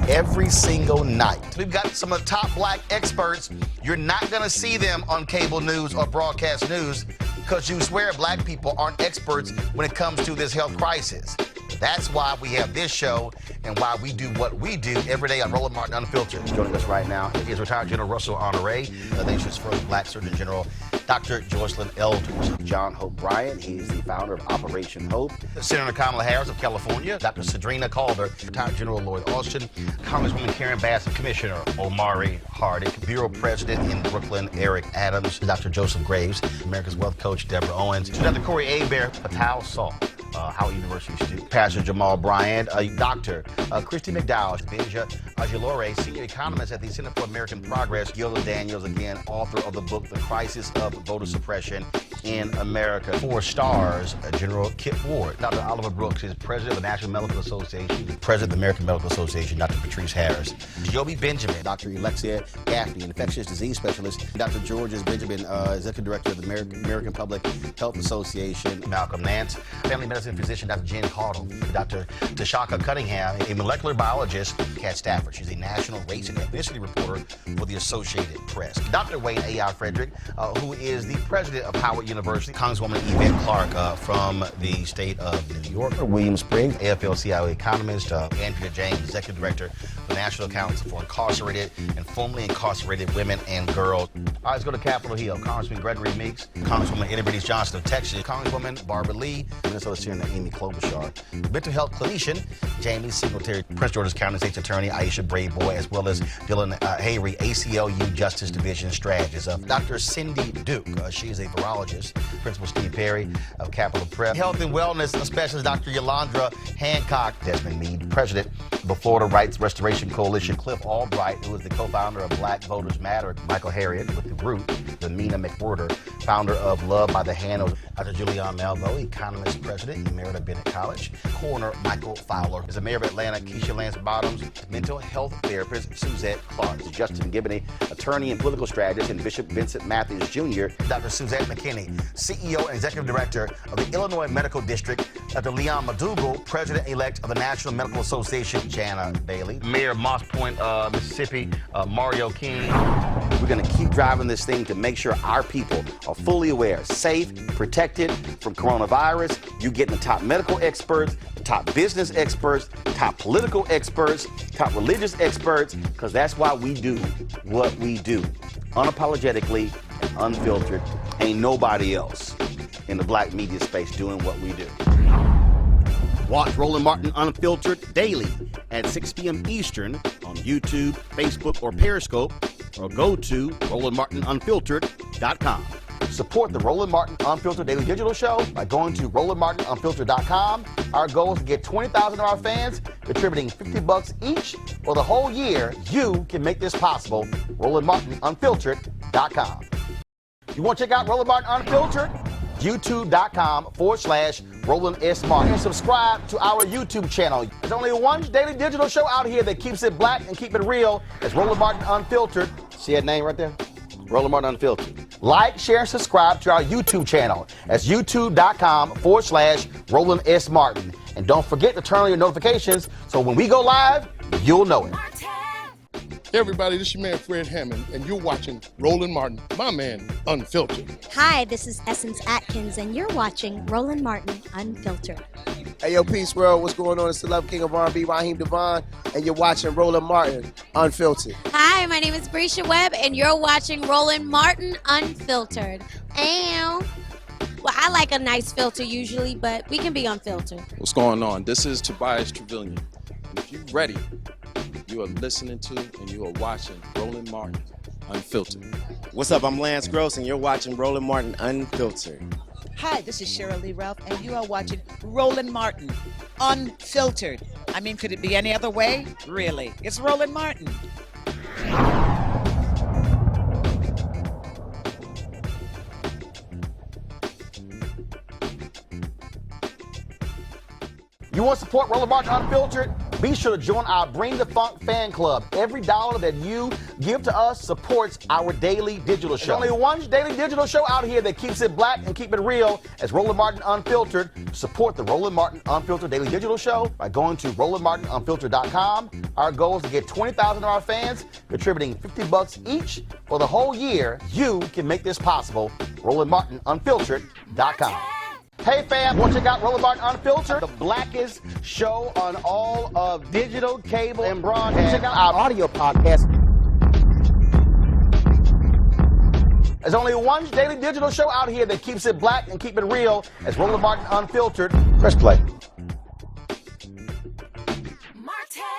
Every single night. We've got some of the top black experts. You're not going to see them on cable news or broadcast news because you swear black people aren't experts when it comes to this health crisis. That's why we have this show and why we do what we do every day on Roland Martin Unfiltered. Joining us right now is retired General Russell Honore, the nation's first black Surgeon General, Dr. Joycelyn Elders. John Hope Bryant, he's the founder of Operation Hope. Senator Kamala Harris of California, Dr. Cedrina Calder, retired General Lloyd Austin, Congresswoman Karen Bass, Commissioner Omari Hardick, Bureau President in Brooklyn, Eric Adams, Dr. Joseph Graves, America's Wealth Coach, Deborah Owens, Dr. Corey Abear, Patal Saul, Howard University student, Pastor Jamal Bryant, Dr. Christy McDowell, Benja Ajilore, Senior Economist at the Center for American Progress, Gilda Daniels, again, author of the book, The Crisis of Voter Suppression in America. 4 stars, General Kip Ward. Dr. Oliver Brooks is President of the National Medical Association, President of the American Medical Association, Dr. Patrice Harris. Joby Benjamin, Dr. Alexia Gaffney, Infectious Disease Specialist, Dr. Georges Benjamin, Executive Director of the American Public Health Association, Malcolm Nance, Family Medicine Physician, Dr. Jen Caudle, Dr. Tashaka Cunningham, a molecular biologist, Kat Stafford. She's a national race and ethnicity reporter for the Associated Press. Dr. Wayne A.I. Frederick, who is the president of Howard University, Congresswoman Yvette Clarke from the state of New York, William Spriggs, AFL-CIO economist, Andrea James, Executive Director of the National Council for Incarcerated and Formerly Incarcerated Women and Girls. All right, let's go to Capitol Hill. Congressman Gregory Meeks, Congresswoman Eddie Bernice Johnson of Texas, Congresswoman Barbara Lee, Minnesota Senator Amy Klobuchar, mental health clinician Jamie Singletary, Prince George's County State's Attorney Aisha Brayboy, as well as Dylan Hayrie, ACLU Justice Division strategist. Dr. Cindy Duke, she is a virologist. Principal Steve Perry of Capitol Prep. Health and Wellness Specialist Dr. Yolandra Hancock. Desmond Meade, President of the Florida Rights Restoration Coalition. Cliff Albright, who is the co-founder of Black Voters Matter. Michael Harriet with The Root. Domina McWhorter, founder of Love by the Hand. Dr. Julianne Malveaux, economist, president, Emerita Bennett College. Coroner Michael Fowler is the mayor of Atlanta. Keisha Lance Bottoms, mental health therapist Suzette Clark. Justin Gibney, attorney and political strategist, and Bishop Vincent Matthews Jr. Dr. Suzette McKinney, CEO and executive director of the Illinois Medical District. Dr. Leon Madugal, president-elect of the National Medical Association. Jana Bailey, mayor of Moss Point, Mississippi, Mario King. we're going to keep driving this thing to make sure our people are fully aware, safe, protected from coronavirus. You getting the top medical experts, top business experts, top political experts, top religious experts, because that's why we do what we do. Unapologetically and unfiltered. Ain't nobody else in the black media space doing what we do. Watch Roland Martin Unfiltered daily at 6 p.m. Eastern on YouTube, Facebook, or Periscope, or go to RolandMartinUnfiltered.com. Support the Roland Martin Unfiltered Daily Digital Show by going to RolandMartinUnfiltered.com. Our goal is to get 20,000 of our fans contributing $50 each for the whole year. You can make this possible. RolandMartinUnfiltered.com. You want to check out Roland Martin Unfiltered? YouTube.com/Roland S. Martin. And subscribe to our YouTube channel. There's only one daily digital show out here that keeps it black and keep it real. It's Roland Martin Unfiltered. See that name right there? Roland Martin Unfiltered. Like, share, and subscribe to our YouTube channel. That's youtube.com/Roland S. Martin. And don't forget to turn on your notifications so when we go live, you'll know it. Hey everybody, this is your man Fred Hammond, and you're watching Roland Martin, my man, Unfiltered. Hi, this is Essence Atkins, and you're watching Roland Martin Unfiltered. Hey yo, Peace World, what's going on? It's the Love King of R&B, Raheem Devon, and you're watching Roland Martin Unfiltered. Hi, my name is Brescia Webb, and you're watching Roland Martin Unfiltered. Ow. Well, I like a nice filter usually, but we can be unfiltered. What's going on? This is Tobias Trevelyan. And if you're ready, you are listening to and you are watching Roland Martin Unfiltered. What's up? I'm Lance Gross, and you're watching Roland Martin Unfiltered. Hi, this is Cheryl Lee Ralph, and you are watching Roland Martin Unfiltered. I mean, could it be any other way? Really? It's Roland Martin. You want to support Roland Martin Unfiltered? Be sure to join our Bring the Funk fan club. Every dollar that you give to us supports our daily digital show. There's only one daily digital show out here that keeps it black and keep it real. As Roland Martin Unfiltered. Support the Roland Martin Unfiltered Daily Digital Show by going to RolandMartinUnfiltered.com. Our goal is to get 20,000 of our fans contributing $50 each for the whole year. You can make this possible. RolandMartinUnfiltered.com. Hey fam, want to check out Roland Martin Unfiltered? The blackest show on all of digital, cable, and broadcast. Check out our audio podcast. There's only one daily digital show out here that keeps it black and keep it real. As Roland Martin Unfiltered. Press play. Martin.